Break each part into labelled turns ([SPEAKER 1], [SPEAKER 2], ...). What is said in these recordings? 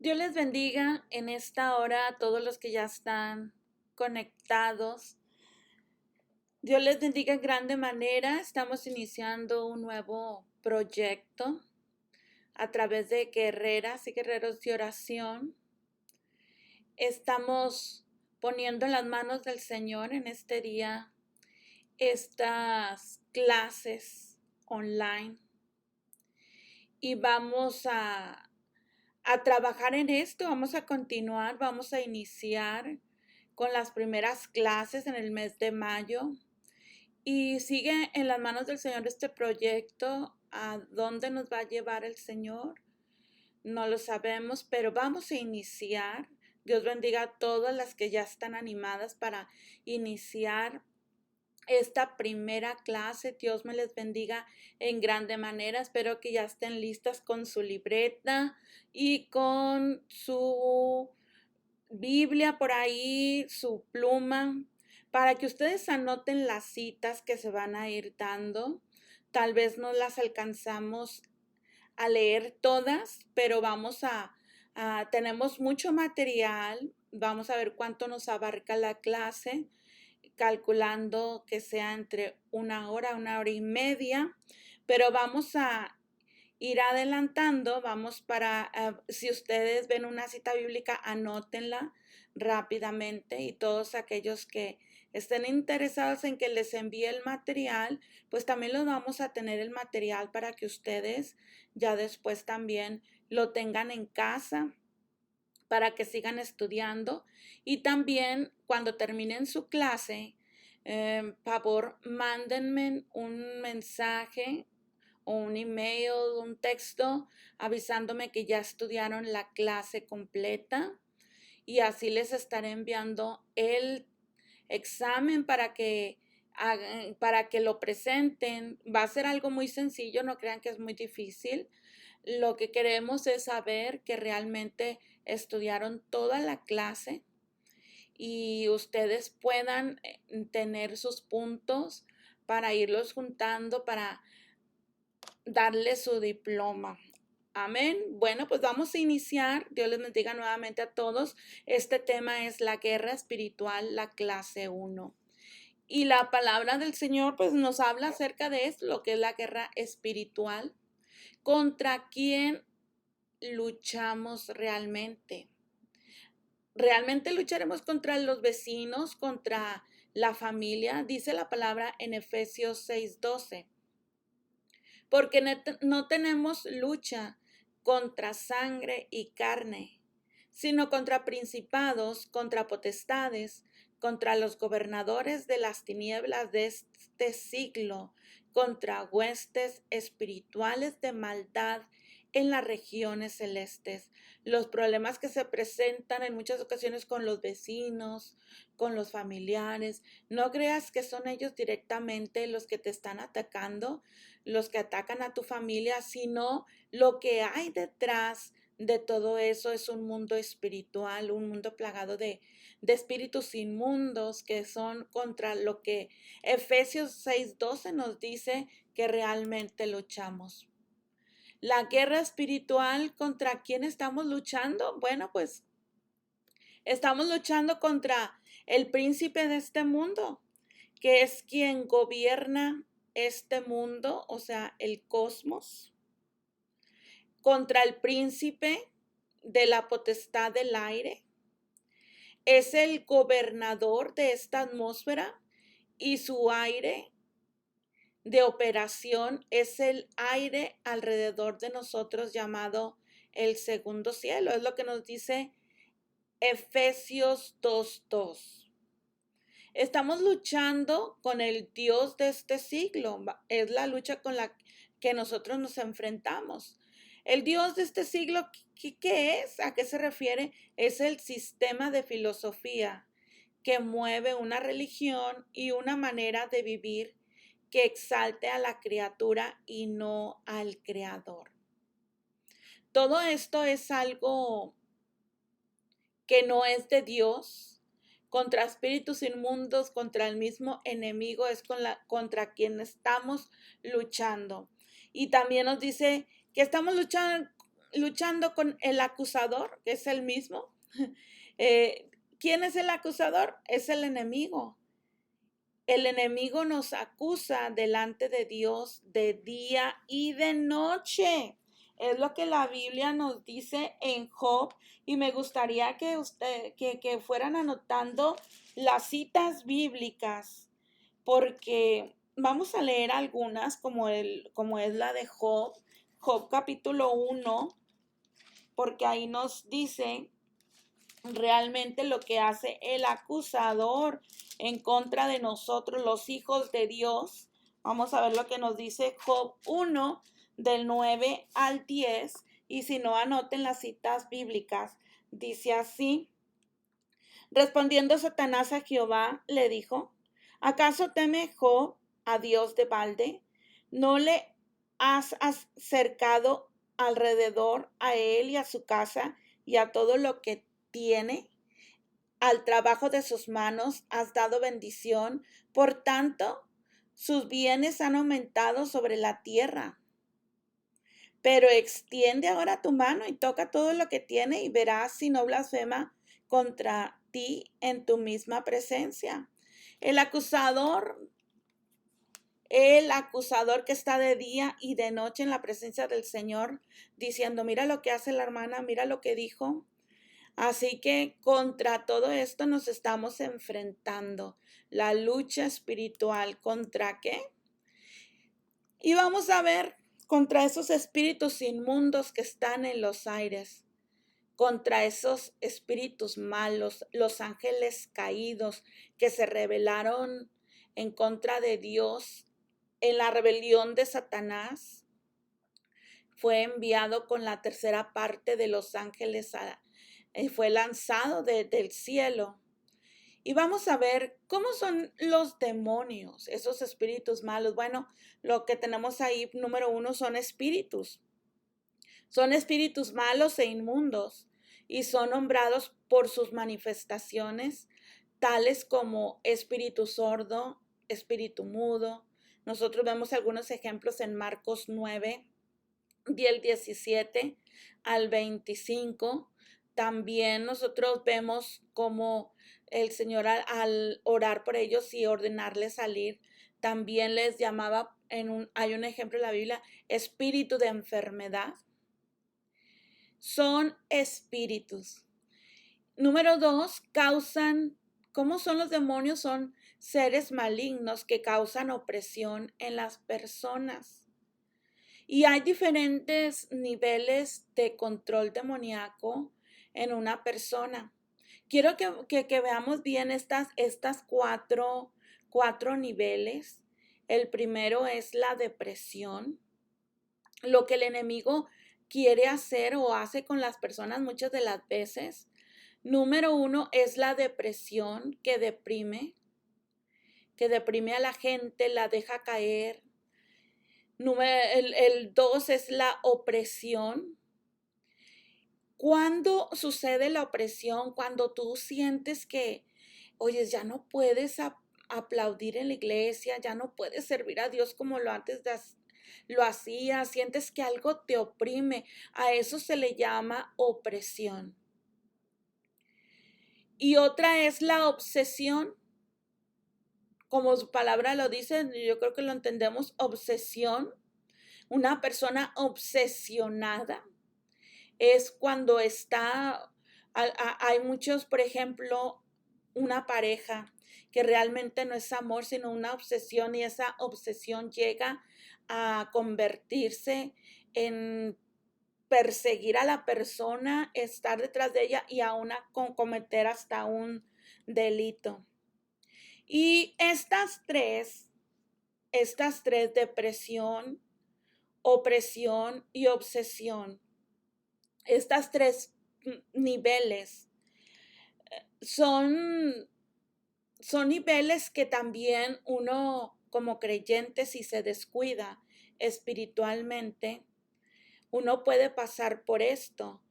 [SPEAKER 1] Dios les bendiga en esta hora a todos los que ya están conectados. Dios les bendiga en grande manera. Estamos iniciando un nuevo proyecto a través de guerreras y guerreros de oración. Estamos poniendo en las manos del Señor en este día estas clases online y vamos a trabajar en esto, vamos a continuar, vamos a iniciar con las primeras clases en el mes de mayo y sigue en las manos del Señor este proyecto. ¿A dónde nos va a llevar el Señor? No lo sabemos, pero vamos a iniciar. Dios bendiga a todas las que ya están animadas para iniciar esta primera clase. Dios me les bendiga en grande manera. Espero que ya estén listas con su libreta y con su Biblia por ahí, su pluma, para que ustedes anoten las citas que se van a ir dando. Tal vez no las alcanzamos a leer todas, pero tenemos mucho material. Vamos a ver cuánto nos abarca la clase, calculando que sea entre una hora y media, pero vamos a ir adelantando. Si ustedes ven una cita bíblica, anótenla rápidamente, y todos aquellos que estén interesados en que les envíe el material, pues también los vamos a tener el material para que ustedes ya después también lo tengan en casa para que sigan estudiando. Y también cuando terminen su clase, favor, mándenme un mensaje o un email, un texto avisándome que ya estudiaron la clase completa, y así les estaré enviando el examen para que lo presenten. Va a ser algo muy sencillo, no crean que es muy difícil. Lo que queremos es saber que realmente estudiaron toda la clase y ustedes puedan tener sus puntos para irlos juntando para darle su diploma. Amén. Bueno, pues vamos a iniciar. Dios les bendiga nuevamente a todos. Este tema es la guerra espiritual, la clase 1. Y la palabra del Señor pues nos habla acerca de esto, lo que es la guerra espiritual. ¿Contra quién luchamos realmente? ¿Realmente lucharemos contra los vecinos, contra la familia? Dice la palabra en Efesios 6:12. Porque no tenemos lucha contra sangre y carne, sino contra principados, contra potestades, contra los gobernadores de las tinieblas de este siglo, contra huestes espirituales de maldad en las regiones celestes. Los problemas que se presentan en muchas ocasiones con los vecinos, con los familiares, no creas que son ellos directamente los que te están atacando, los que atacan a tu familia, sino lo que hay detrás de todo eso es un mundo espiritual, un mundo plagado de espíritus inmundos que son contra lo que Efesios 6:12 nos dice que realmente luchamos. La guerra espiritual, ¿contra quién estamos luchando? Bueno, pues estamos luchando contra el príncipe de este mundo, que es quien gobierna este mundo, o sea, el cosmos, contra el príncipe de la potestad del aire. Es el gobernador de esta atmósfera, y su aire de operación es el aire alrededor de nosotros llamado el segundo cielo. Es lo que nos dice Efesios 2:2. Estamos luchando con el Dios de este siglo. Es la lucha con la que nosotros nos enfrentamos. El Dios de este siglo, ¿qué es? ¿A qué se refiere? Es el sistema de filosofía que mueve una religión y una manera de vivir que exalte a la criatura y no al creador. Todo esto es algo que no es de Dios. Contra espíritus inmundos, contra el mismo enemigo es contra quien estamos luchando. Y también nos dice que estamos luchando luchando con el acusador, que es el mismo. Eh, ¿Quién es el acusador? Es el enemigo. El enemigo nos acusa delante de Dios de día y de noche. Es lo que la Biblia nos dice en Job, y me gustaría que fueran anotando las citas bíblicas, porque vamos a leer algunas como es la de Job, Job capítulo 1, porque ahí nos dice realmente lo que hace el acusador en contra de nosotros, los hijos de Dios. Vamos a ver lo que nos dice Job 1, del 9 al 10. Y si no, anoten las citas bíblicas. Dice así: respondiendo Satanás a Jehová, le dijo: ¿acaso teme Job a Dios de balde? ¿No le has acercado alrededor a él y a su casa y a todo lo que tiene? Al trabajo de sus manos has dado bendición, por tanto, sus bienes han aumentado sobre la tierra. Pero extiende ahora tu mano y toca todo lo que tiene, y verás si no blasfema contra ti en tu misma presencia. El acusador que está de día y de noche en la presencia del Señor, diciendo: mira lo que hace la hermana, mira lo que dijo. Así que contra todo esto nos estamos enfrentando. La lucha espiritual, ¿contra qué? Y vamos a ver contra esos espíritus inmundos que están en los aires, contra esos espíritus malos, los ángeles caídos que se rebelaron en contra de Dios en la rebelión de Satanás. Fue enviado con la tercera parte de los ángeles fue lanzado del cielo. Y vamos a ver cómo son los demonios, esos espíritus malos. Bueno, lo que tenemos ahí, número 1, son espíritus. Son espíritus malos e inmundos, y son nombrados por sus manifestaciones, tales como espíritu sordo, espíritu mudo. Nosotros vemos algunos ejemplos en Marcos 9, del 17 al 25. También nosotros vemos cómo el Señor al orar por ellos y ordenarles salir, también les llamaba, hay un ejemplo en la Biblia, espíritu de enfermedad. Son espíritus. Número 2, ¿cómo son los demonios? Son seres malignos que causan opresión en las personas. Y hay diferentes niveles de control demoníaco en una persona. Quiero que veamos bien estas cuatro niveles. El primero es la depresión. Lo que el enemigo quiere hacer o hace con las personas muchas de las veces. Número 1 es la depresión, que deprime a la gente, la deja caer. El 2 es la opresión. ¿Cuándo sucede la opresión? Cuando tú sientes que, oye, ya no puedes aplaudir en la iglesia, ya no puedes servir a Dios como lo hacías, sientes que algo te oprime. A eso se le llama opresión. Y otra es la obsesión. Como su palabra lo dice, yo creo que lo entendemos, obsesión. Una persona obsesionada es cuando hay muchos, por ejemplo, una pareja que realmente no es amor, sino una obsesión, y esa obsesión llega a convertirse en perseguir a la persona, estar detrás de ella y aún cometer hasta un delito. Y estas tres, depresión, opresión y obsesión, estas tres niveles son niveles que también uno como creyente, si se descuida espiritualmente, uno puede pasar por esto,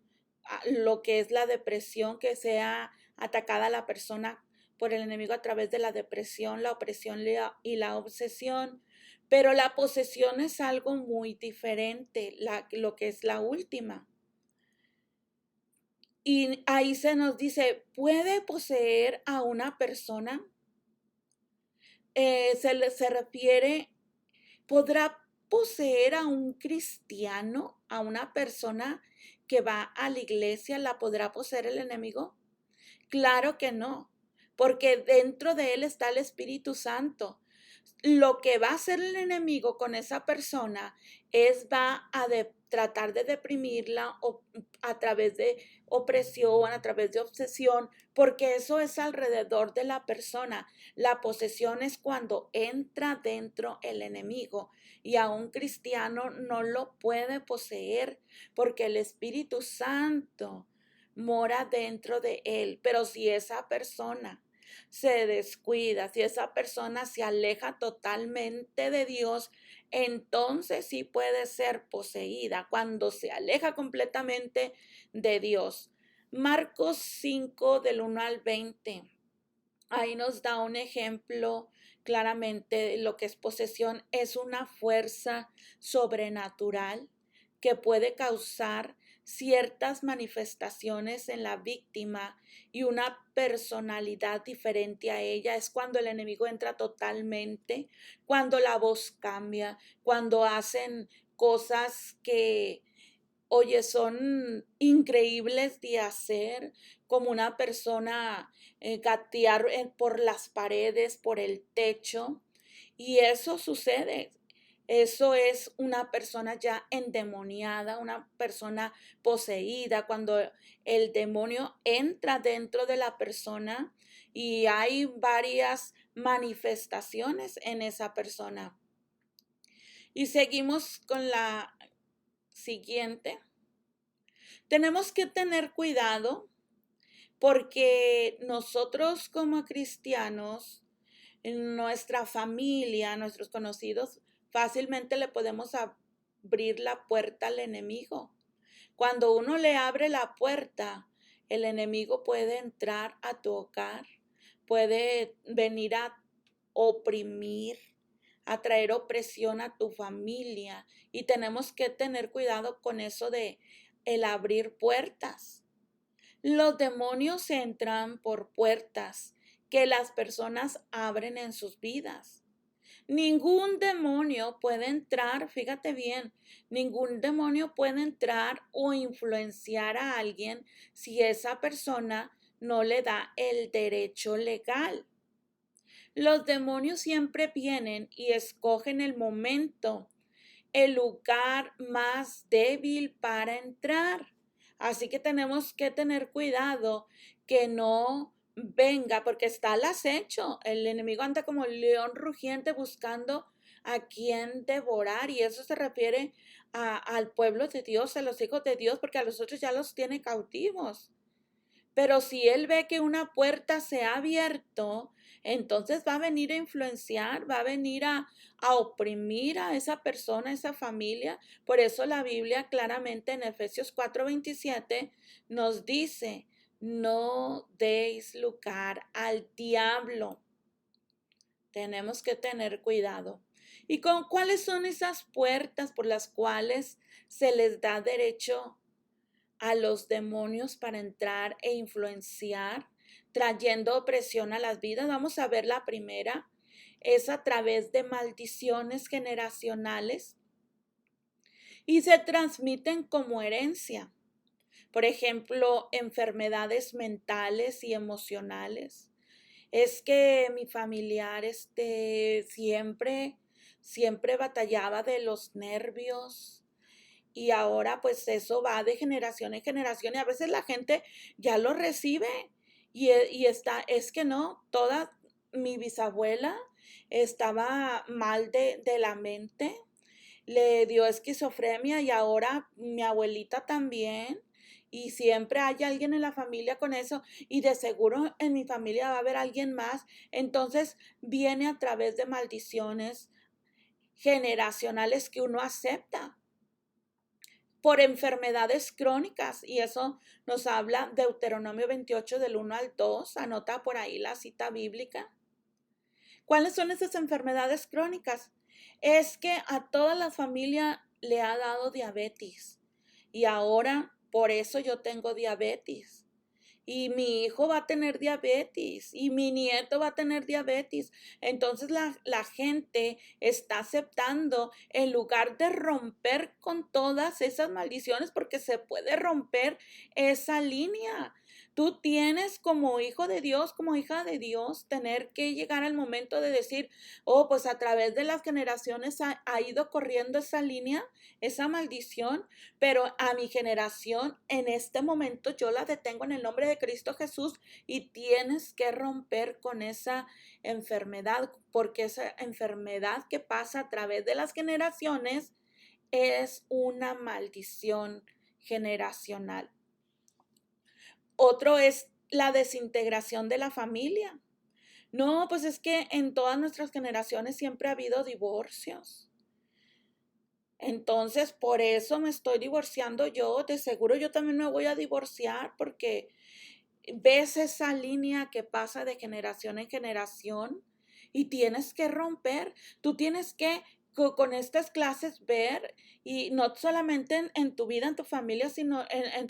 [SPEAKER 1] lo que es la depresión, que sea atacada a la persona por el enemigo a través de la depresión, la opresión y la obsesión. Pero la posesión es algo muy diferente, lo que es la última. Y ahí se nos dice, ¿puede poseer a una persona? Se refiere, ¿podrá poseer a un cristiano, a una persona que va a la iglesia? ¿La podrá poseer el enemigo? Claro que no, porque dentro de él está el Espíritu Santo. Lo que va a hacer el enemigo con esa persona es tratar de deprimirla a través de opresión, a través de obsesión, porque eso es alrededor de la persona. La posesión es cuando entra dentro el enemigo y a un cristiano no lo puede poseer porque el Espíritu Santo mora dentro de él. Pero si esa persona se descuida, si esa persona se aleja totalmente de Dios, entonces sí puede ser poseída cuando se aleja completamente de Dios. Marcos 5 del 1 al 20. Ahí nos da un ejemplo claramente de lo que es posesión. Es una fuerza sobrenatural que puede causar ciertas manifestaciones en la víctima y una personalidad diferente a ella. Es cuando el enemigo entra totalmente, cuando la voz cambia, cuando hacen cosas que, oye, son increíbles de hacer, como una persona gatear por las paredes, por el techo. Y eso sucede. Eso es una persona ya endemoniada, una persona poseída, cuando el demonio entra dentro de la persona y hay varias manifestaciones en esa persona. Y seguimos con la siguiente. Tenemos que tener cuidado porque nosotros como cristianos, en nuestra familia, nuestros conocidos, fácilmente le podemos abrir la puerta al enemigo. Cuando uno le abre la puerta, el enemigo puede entrar a tu hogar, puede venir a oprimir, a traer opresión a tu familia. Y tenemos que tener cuidado con eso de el abrir puertas. Los demonios entran por puertas que las personas abren en sus vidas. Ningún demonio puede entrar, fíjate bien, ningún demonio puede entrar o influenciar a alguien si esa persona no le da el derecho legal. Los demonios siempre vienen y escogen el momento, el lugar más débil para entrar. Así que tenemos que tener cuidado que no venga, porque está al acecho. El enemigo anda como león rugiente buscando a quien devorar. Y eso se refiere al pueblo de Dios, a los hijos de Dios, porque a los otros ya los tiene cautivos. Pero si él ve que una puerta se ha abierto, entonces va a venir a influenciar, va a venir a oprimir a esa persona, a esa familia. Por eso la Biblia claramente en Efesios 4:27 nos dice, no deis lugar al diablo. Tenemos que tener cuidado. ¿Y con cuáles son esas puertas por las cuales se les da derecho a los demonios para entrar e influenciar, trayendo opresión a las vidas? Vamos a ver la primera. Es a través de maldiciones generacionales y se transmiten como herencia. Por ejemplo, enfermedades mentales y emocionales. Es que mi familiar siempre batallaba de los nervios y ahora pues eso va de generación en generación y a veces la gente ya lo recibe es que no, toda mi bisabuela estaba mal de la mente, le dio esquizofrenia y ahora mi abuelita también. Y siempre hay alguien en la familia con eso y de seguro en mi familia va a haber alguien más. Entonces viene a través de maldiciones generacionales que uno acepta por enfermedades crónicas, y eso nos habla Deuteronomio 28 del 1 al 2, anota por ahí la cita bíblica. ¿Cuáles son esas enfermedades crónicas? Es que a toda la familia le ha dado diabetes y ahora por eso yo tengo diabetes. Y mi hijo va a tener diabetes y mi nieto va a tener diabetes. Entonces la gente está aceptando en lugar de romper con todas esas maldiciones, porque se puede romper esa línea. Tú tienes como hijo de Dios, como hija de Dios, tener que llegar al momento de decir, oh, pues a través de las generaciones ha ido corriendo esa línea, esa maldición, pero a mi generación en este momento yo la detengo en el nombre de Cristo Jesús y tienes que romper con esa enfermedad, porque esa enfermedad que pasa a través de las generaciones es una maldición generacional. Otro es la desintegración de la familia. No, pues es que en todas nuestras generaciones siempre ha habido divorcios. Entonces, por eso me estoy divorciando yo. De seguro yo también me voy a divorciar porque ves esa línea que pasa de generación en generación y tienes que romper. Tú tienes que con estas clases ver y no solamente en tu vida, en tu familia, sino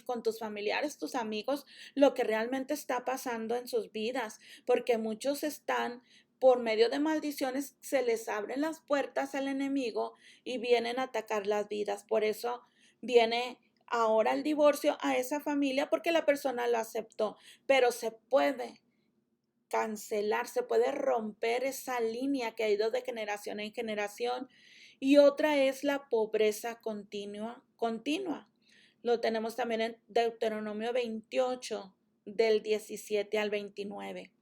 [SPEAKER 1] con tus familiares, tus amigos, lo que realmente está pasando en sus vidas, porque muchos están por medio de maldiciones, se les abren las puertas al enemigo y vienen a atacar las vidas. Por eso viene ahora el divorcio a esa familia porque la persona lo aceptó, pero se puede cancelar, se puede romper esa línea que ha ido de generación en generación. Y otra es la pobreza continua. Lo tenemos también en Deuteronomio 28, del 17 al 29.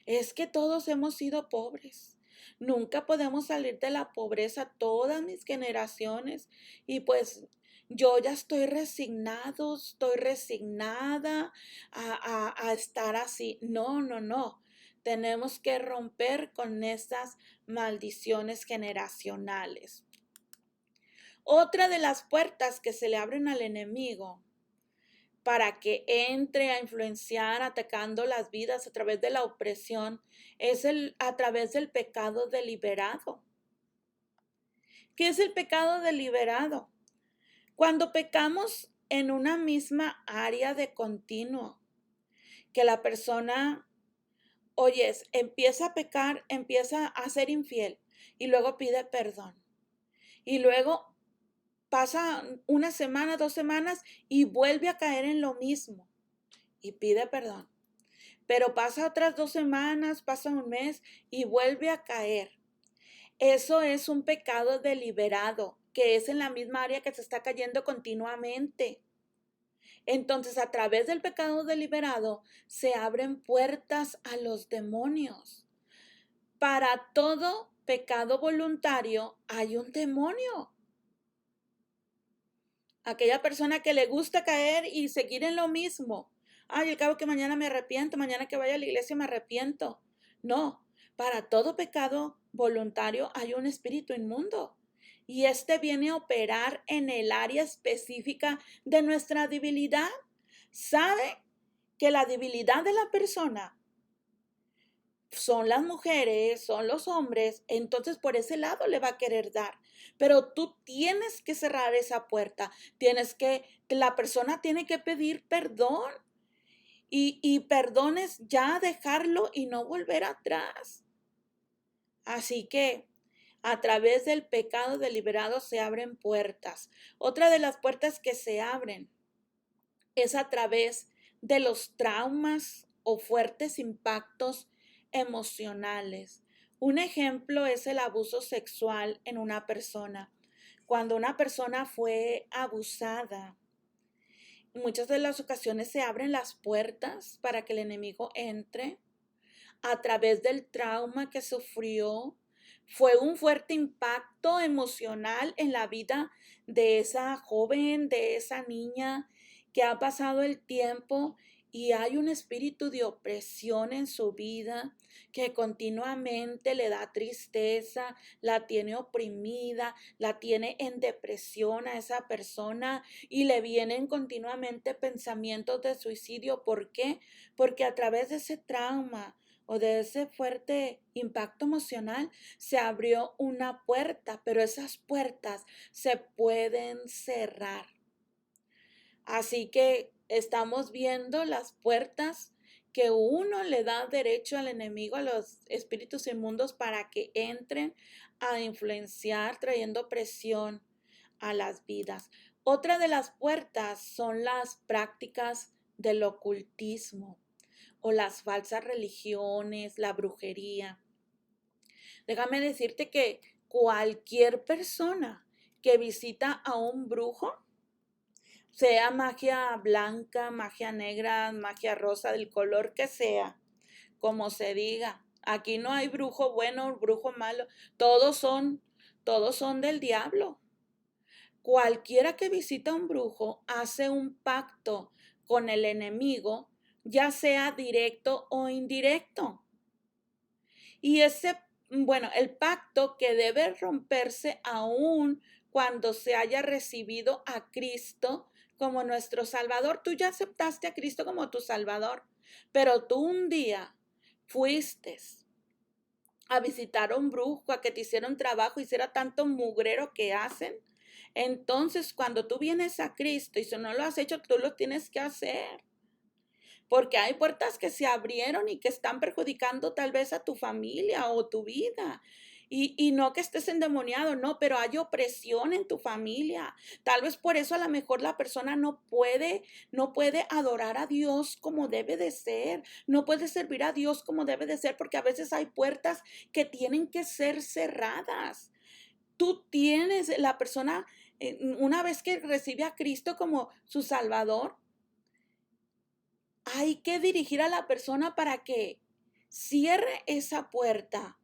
[SPEAKER 1] Es que todos hemos sido pobres. Nunca podemos salir de la pobreza, todas mis generaciones. Y pues yo ya estoy resignado, estoy resignada a estar así. No, no, no. Tenemos que romper con estas maldiciones generacionales. Otra de las puertas que se le abren al enemigo para que entre a influenciar atacando las vidas a través de la opresión es a través del pecado deliberado. ¿Qué es el pecado deliberado? Cuando pecamos en una misma área de continuo, que la persona, oyes, empieza a pecar, empieza a ser infiel y luego pide perdón. Y luego pasa una semana, 2 semanas y vuelve a caer en lo mismo y pide perdón. Pero pasa otras 2 semanas, pasa un mes y vuelve a caer. Eso es un pecado deliberado, que es en la misma área que se está cayendo continuamente. Entonces, a través del pecado deliberado se abren puertas a los demonios. Para todo pecado voluntario hay un demonio. Aquella persona que le gusta caer y seguir en lo mismo. Ay, al cabo que mañana me arrepiento, mañana que vaya a la iglesia me arrepiento. No, para todo pecado voluntario hay un espíritu inmundo. Y este viene a operar en el área específica de nuestra debilidad. ¿Sabe que la debilidad de la persona son las mujeres, son los hombres? Entonces por ese lado le va a querer dar. Pero tú tienes que cerrar esa puerta. La persona tiene que pedir perdón. Y perdón es ya dejarlo y no volver atrás. Así que a través del pecado deliberado se abren puertas. Otra de las puertas que se abren es a través de los traumas o fuertes impactos emocionales. Un ejemplo es el abuso sexual en una persona. Cuando una persona fue abusada, muchas de las ocasiones se abren las puertas para que el enemigo entre a través del trauma que sufrió. Fue un fuerte impacto emocional en la vida de esa joven, de esa niña que ha pasado el tiempo y hay un espíritu de opresión en su vida que continuamente le da tristeza, la tiene oprimida, la tiene en depresión a esa persona y le vienen continuamente pensamientos de suicidio. ¿Por qué? Porque a través de ese trauma o de ese fuerte impacto emocional se abrió una puerta, pero esas puertas se pueden cerrar. Así que estamos viendo las puertas que uno le da derecho al enemigo, a los espíritus inmundos, para que entren a influenciar, trayendo presión a las vidas. Otra de las puertas son las prácticas del ocultismo o las falsas religiones, la brujería. Déjame decirte que cualquier persona que visita a un brujo, sea magia blanca, magia negra, magia rosa, del color que sea, como se diga, aquí no hay brujo bueno, brujo malo, todos son del diablo. Cualquiera que visita a un brujo hace un pacto con el enemigo, ya sea directo o indirecto. Y el pacto que debe romperse aún cuando se haya recibido a Cristo como nuestro Salvador. Tú ya aceptaste a Cristo como tu Salvador, pero tú un día fuiste a visitar a un brujo, a que te hiciera un trabajo, hiciera tanto mugrero que hacen. Entonces, cuando tú vienes a Cristo y si no lo has hecho, tú lo tienes que hacer. Porque hay puertas que se abrieron y que están perjudicando tal vez a tu familia o tu vida. Y no que estés endemoniado, no, pero hay opresión en tu familia. Tal vez por eso a lo mejor la persona no puede adorar a Dios como debe de ser, no puede servir a Dios como debe de ser, porque a veces hay puertas que tienen que ser cerradas. Tú tienes, la persona, una vez que recibe a Cristo como su Salvador, hay que dirigir a la persona para que cierre esa puerta,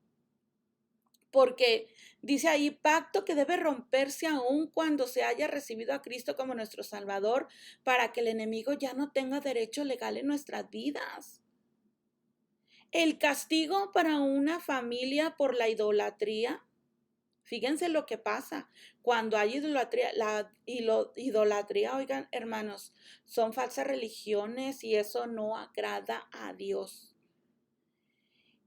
[SPEAKER 1] porque dice ahí, pacto que debe romperse aún cuando se haya recibido a Cristo como nuestro Salvador, para que el enemigo ya no tenga derecho legal en nuestras vidas. El castigo para una familia por la idolatría. Fíjense lo que pasa cuando hay idolatría. Idolatría, oigan, hermanos, son falsas religiones y eso no agrada a Dios.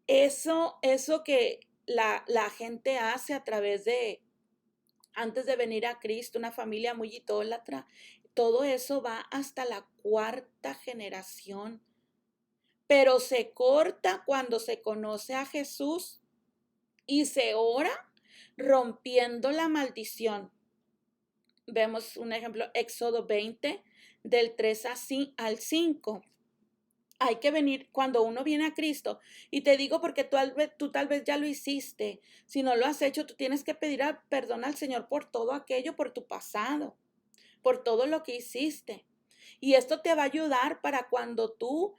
[SPEAKER 1] Eso que la gente hace a través de, antes de venir a Cristo, una familia muy idólatra, todo eso va hasta la cuarta generación. Pero se corta cuando se conoce a Jesús y se ora rompiendo la maldición. Vemos un ejemplo, Éxodo 20, del 3 al 5. Hay que venir cuando uno viene a Cristo. Y te digo porque tú tal vez ya lo hiciste. Si no lo has hecho, tú tienes que pedir perdón al Señor por todo aquello, por tu pasado, por todo lo que hiciste. Y esto te va a ayudar para cuando tú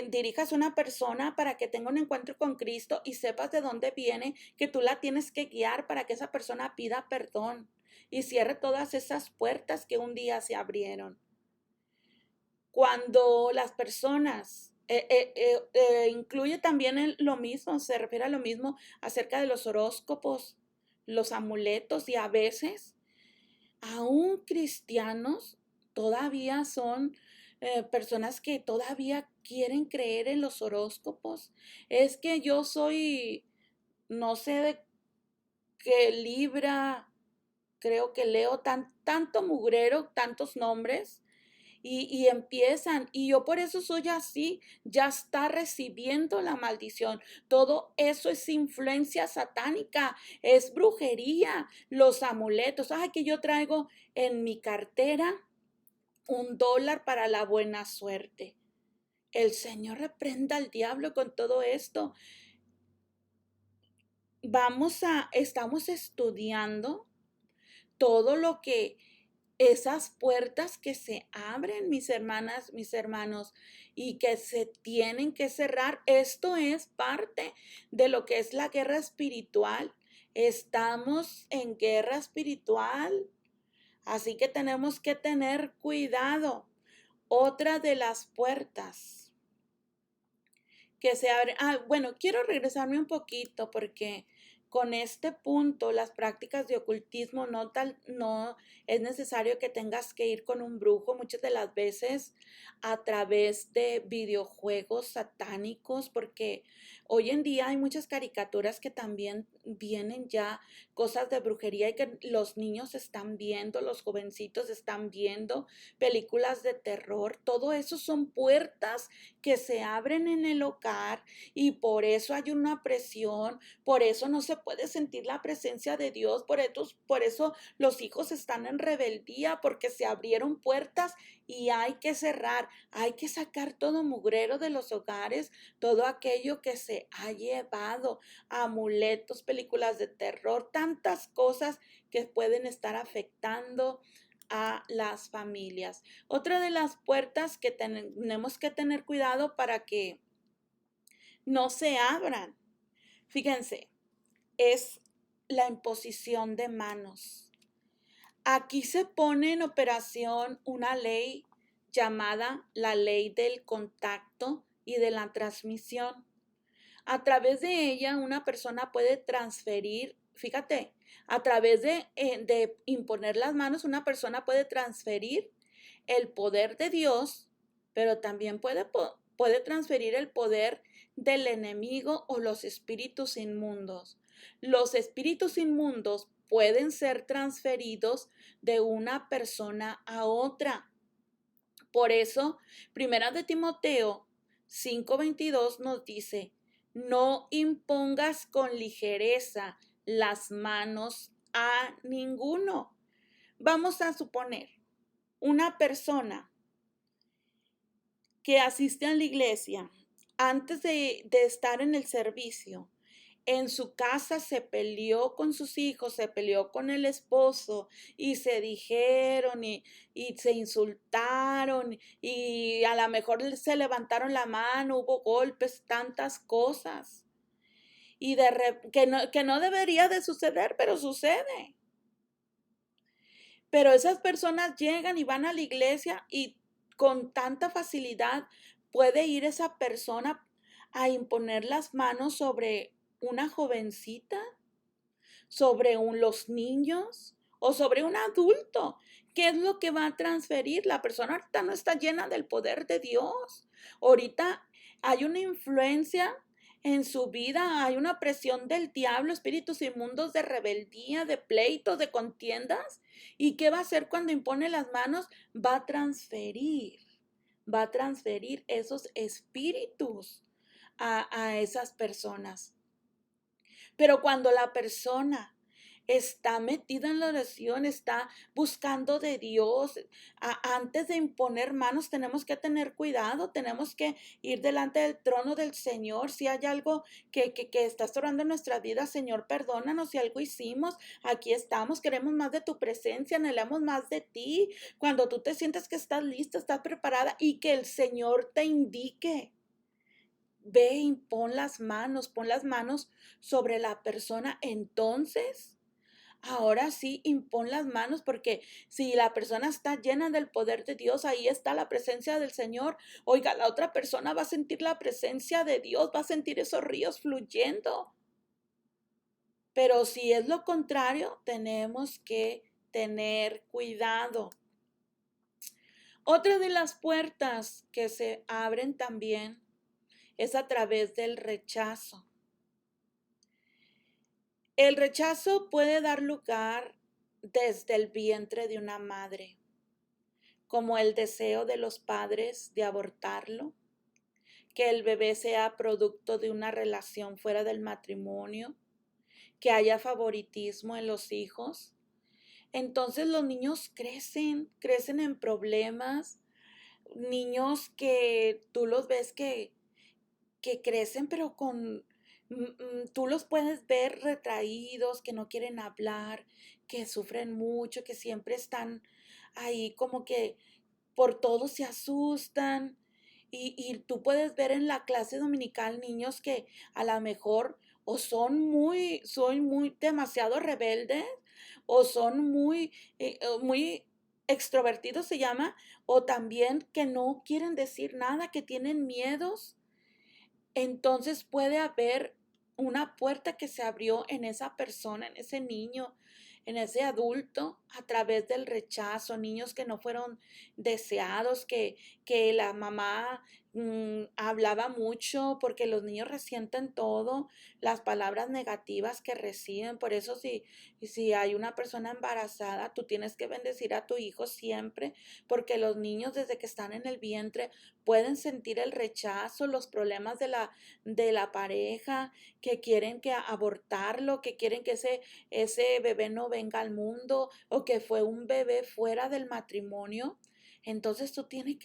[SPEAKER 1] dirijas a una persona para que tenga un encuentro con Cristo y sepas de dónde viene, que tú la tienes que guiar para que esa persona pida perdón y cierre todas esas puertas que un día se abrieron. Cuando las personas, incluye también lo mismo, se refiere a lo mismo acerca de los horóscopos, los amuletos, y a veces aún cristianos todavía son personas que todavía quieren creer en los horóscopos. Es que yo soy, no sé de qué Libra, creo que leo tanto mugrero, tantos nombres, y empiezan, y yo por eso soy así, ya está recibiendo la maldición. Todo eso es influencia satánica, es brujería, los amuletos. Ay, que yo traigo en mi cartera $1 para la buena suerte. El Señor reprenda al diablo con todo esto. Estamos estudiando todo lo que esas puertas que se abren, mis hermanas, mis hermanos, y que se tienen que cerrar. Esto es parte de lo que es la guerra espiritual. Estamos en guerra espiritual, así que tenemos que tener cuidado. Otra de las puertas que se abren. Bueno, quiero regresarme un poquito porque con este punto, las prácticas de ocultismo no es necesario que tengas que ir con un brujo muchas de las veces a través de videojuegos satánicos, porque hoy en día hay muchas caricaturas que también vienen ya cosas de brujería y que los niños están viendo, los jovencitos están viendo películas de terror. Todo eso son puertas que se abren en el hogar y por eso hay una presión, por eso no se puede sentir la presencia de Dios, por eso los hijos están en rebeldía, porque se abrieron puertas y hay que cerrar, hay que sacar todo mugrero de los hogares, todo aquello que se ha llevado, amuletos, películas de terror, tantas cosas que pueden estar afectando a las familias. Otra de las puertas que tenemos que tener cuidado para que no se abran, fíjense, es la imposición de manos. Aquí se pone en operación una ley llamada la ley del contacto y de la transmisión. A través de ella una persona puede transferir, fíjate, a través de imponer las manos una persona puede transferir el poder de Dios, pero también puede transferir el poder del enemigo o los espíritus inmundos. Los espíritus inmundos pueden ser transferidos de una persona a otra. Por eso, Primera de Timoteo 5:22 nos dice, no impongas con ligereza las manos a ninguno. Vamos a suponer una persona que asiste a la iglesia antes de estar en el servicio. En su casa se peleó con sus hijos, se peleó con el esposo y se dijeron y se insultaron y a lo mejor se levantaron la mano, hubo golpes, tantas cosas. Y que no debería de suceder, pero sucede. Pero esas personas llegan y van a la iglesia y con tanta facilidad puede ir esa persona a imponer las manos sobre una jovencita, sobre los niños o sobre un adulto. ¿Qué es lo que va a transferir? La persona ahorita no está llena del poder de Dios. Ahorita hay una influencia en su vida, hay una presión del diablo, espíritus inmundos de rebeldía, de pleitos, de contiendas. ¿Y qué va a hacer cuando impone las manos? Va a transferir esos espíritus a esas personas. Pero cuando la persona está metida en la oración, está buscando de Dios, antes de imponer manos tenemos que tener cuidado, tenemos que ir delante del trono del Señor. Si hay algo que está estorbando en nuestra vida, Señor, perdónanos si algo hicimos. Aquí estamos, queremos más de tu presencia, anhelamos más de ti. Cuando tú te sientes que estás lista, estás preparada y que el Señor te indique. Ve y pon las manos sobre la persona. Entonces, ahora sí, impon las manos, porque si la persona está llena del poder de Dios, ahí está la presencia del Señor. Oiga, la otra persona va a sentir la presencia de Dios, va a sentir esos ríos fluyendo. Pero si es lo contrario, tenemos que tener cuidado. Otra de las puertas que se abren también es a través del rechazo. El rechazo puede dar lugar desde el vientre de una madre, como el deseo de los padres de abortarlo, que el bebé sea producto de una relación fuera del matrimonio, que haya favoritismo en los hijos. Entonces los niños crecen en problemas, niños que tú los ves que crecen, pero tú los puedes ver retraídos, que no quieren hablar, que sufren mucho, que siempre están ahí como que por todo se asustan. Y tú puedes ver en la clase dominical niños que a lo mejor o son muy demasiado rebeldes o son muy extrovertidos se llama, o también que no quieren decir nada, que tienen miedos. Entonces puede haber una puerta que se abrió en esa persona, en ese niño, en ese adulto, a través del rechazo, niños que no fueron deseados, que la mamá hablaba mucho, porque los niños resienten todo, las palabras negativas que reciben. Por eso si hay una persona embarazada, tú tienes que bendecir a tu hijo siempre, porque los niños desde que están en el vientre pueden sentir el rechazo, los problemas de la pareja, que quieren que abortarlo, que quieren que ese bebé no venga al mundo o que fue un bebé fuera del matrimonio. Entonces tú tienes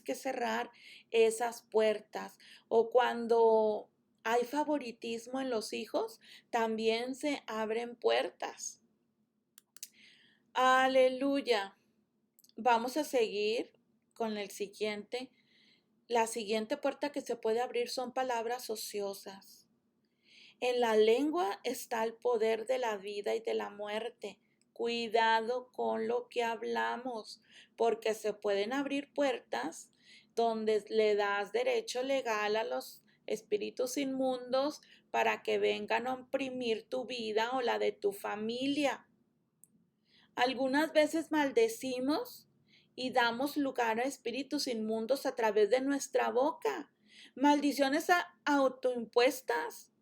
[SPEAKER 1] que cerrar esas puertas. O cuando hay favoritismo en los hijos, también se abren puertas. Aleluya. Vamos a seguir con el siguiente. La siguiente puerta que se puede abrir son palabras ociosas. En la lengua está el poder de la vida y de la muerte. Cuidado con lo que hablamos, porque se pueden abrir puertas donde le das derecho legal a los espíritus inmundos para que vengan a oprimir tu vida o la de tu familia. Algunas veces maldecimos y damos lugar a espíritus inmundos a través de nuestra boca. Maldiciones autoimpuestas,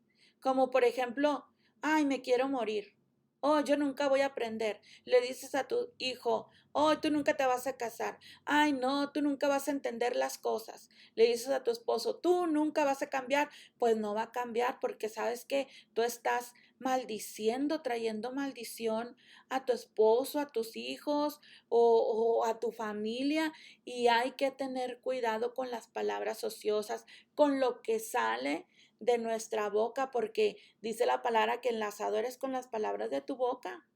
[SPEAKER 1] como por ejemplo, ay, me quiero morir. Oh, yo nunca voy a aprender. Le dices a tu hijo, oh, tú nunca te vas a casar. Ay, no, tú nunca vas a entender las cosas. Le dices a tu esposo, tú nunca vas a cambiar. Pues no va a cambiar porque sabes que tú estás maldiciendo, trayendo maldición a tu esposo, a tus hijos o a tu familia, y hay que tener cuidado con las palabras ociosas, con lo que sale de nuestra boca, porque dice la palabra que enlazado eres con las palabras de tu boca.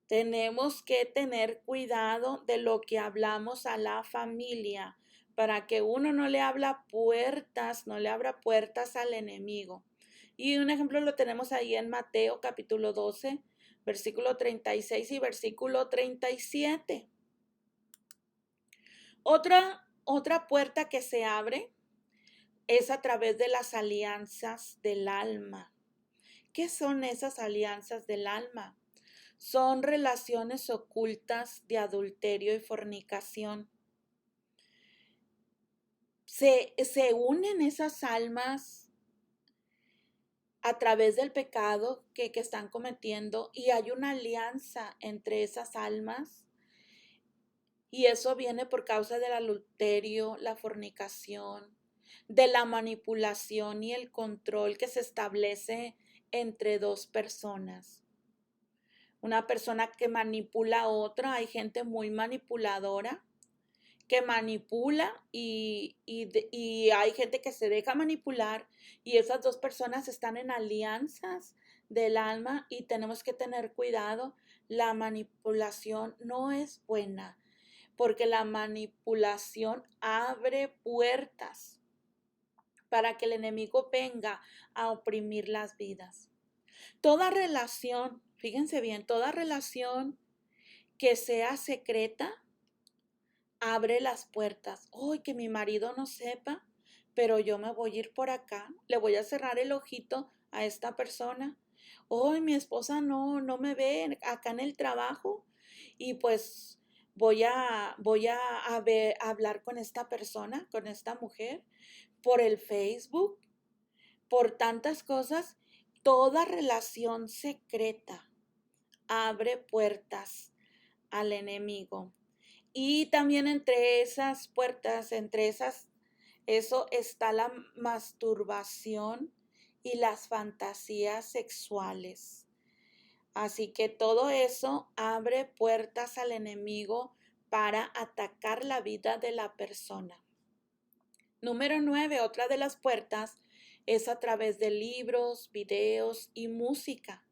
[SPEAKER 1] Tenemos que tener cuidado de lo que hablamos a la familia para que uno no le abra puertas al enemigo. Y un ejemplo lo tenemos ahí en Mateo capítulo 12, versículo 36 y versículo 37. Otra puerta que se abre es a través de las alianzas del alma. ¿Qué son esas alianzas del alma? Son relaciones ocultas de adulterio y fornicación. Se unen esas almas a través del pecado que están cometiendo, y hay una alianza entre esas almas, y eso viene por causa del adulterio, la fornicación, de la manipulación y el control que se establece entre dos personas. Una persona que manipula a otra, hay gente muy manipuladora que manipula y hay gente que se deja manipular, y esas dos personas están en alianzas del alma y tenemos que tener cuidado. La manipulación no es buena porque la manipulación abre puertas para que el enemigo venga a oprimir las vidas. Toda relación, fíjense bien, toda relación que sea secreta abre las puertas. Hoy que mi marido no sepa, pero yo me voy a ir por acá, le voy a cerrar el ojito a esta persona. Hoy mi esposa no me ve acá en el trabajo, y pues voy a hablar con esta persona, con esta mujer, por el Facebook, por tantas cosas. Toda relación secreta abre puertas al enemigo. Y también entre esas puertas, eso está la masturbación y las fantasías sexuales. Así que todo eso abre puertas al enemigo para atacar la vida de la persona. Número 9, otra de las puertas es a través de libros, videos y música.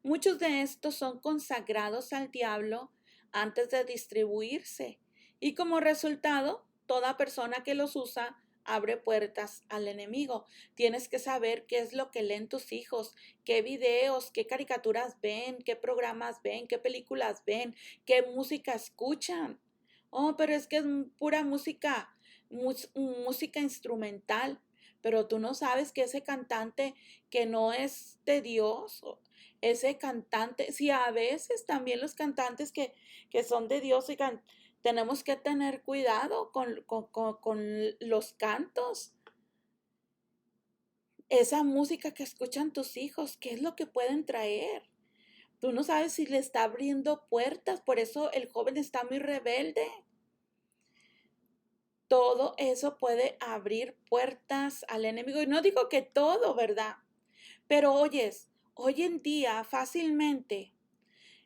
[SPEAKER 1] Muchos de estos son consagrados al diablo antes de distribuirse, y como resultado, toda persona que los usa abre puertas al enemigo. Tienes que saber qué es lo que leen tus hijos, qué videos, qué caricaturas ven, qué programas ven, qué películas ven, qué música escuchan. Oh, pero es que es pura música instrumental. pero tú no sabes que ese cantante que no es de Dios, ese cantante, sí, a veces también los cantantes que son de Dios, oigan, tenemos que tener cuidado con los cantos, esa música que escuchan tus hijos, ¿qué es lo que pueden traer? Tú no sabes si le está abriendo puertas, por eso el joven está muy rebelde. Todo eso puede abrir puertas al enemigo. Y no digo que todo, ¿verdad? Pero oyes, hoy en día fácilmente,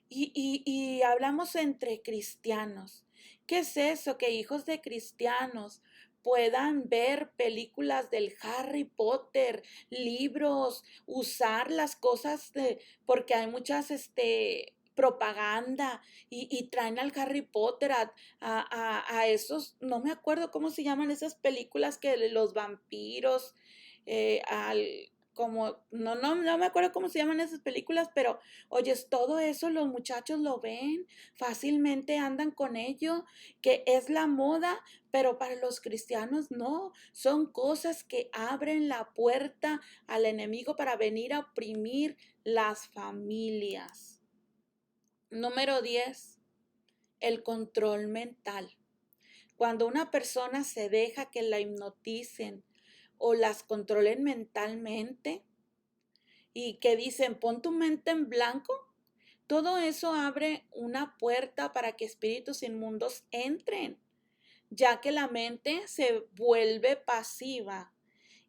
[SPEAKER 1] y hablamos entre cristianos. ¿Qué es eso? Que hijos de cristianos puedan ver películas del Harry Potter, libros, usar las cosas porque hay muchas propaganda y traen al Harry Potter a esos, no me acuerdo cómo se llaman esas películas que los vampiros, como, no me acuerdo cómo se llaman esas películas, pero oyes, todo eso los muchachos lo ven, fácilmente andan con ello, que es la moda, pero para los cristianos no, son cosas que abren la puerta al enemigo para venir a oprimir las familias. Número 10, el control mental. Cuando una persona se deja que la hipnoticen o las controlen mentalmente y que dicen, pon tu mente en blanco, todo eso abre una puerta para que espíritus inmundos entren, ya que la mente se vuelve pasiva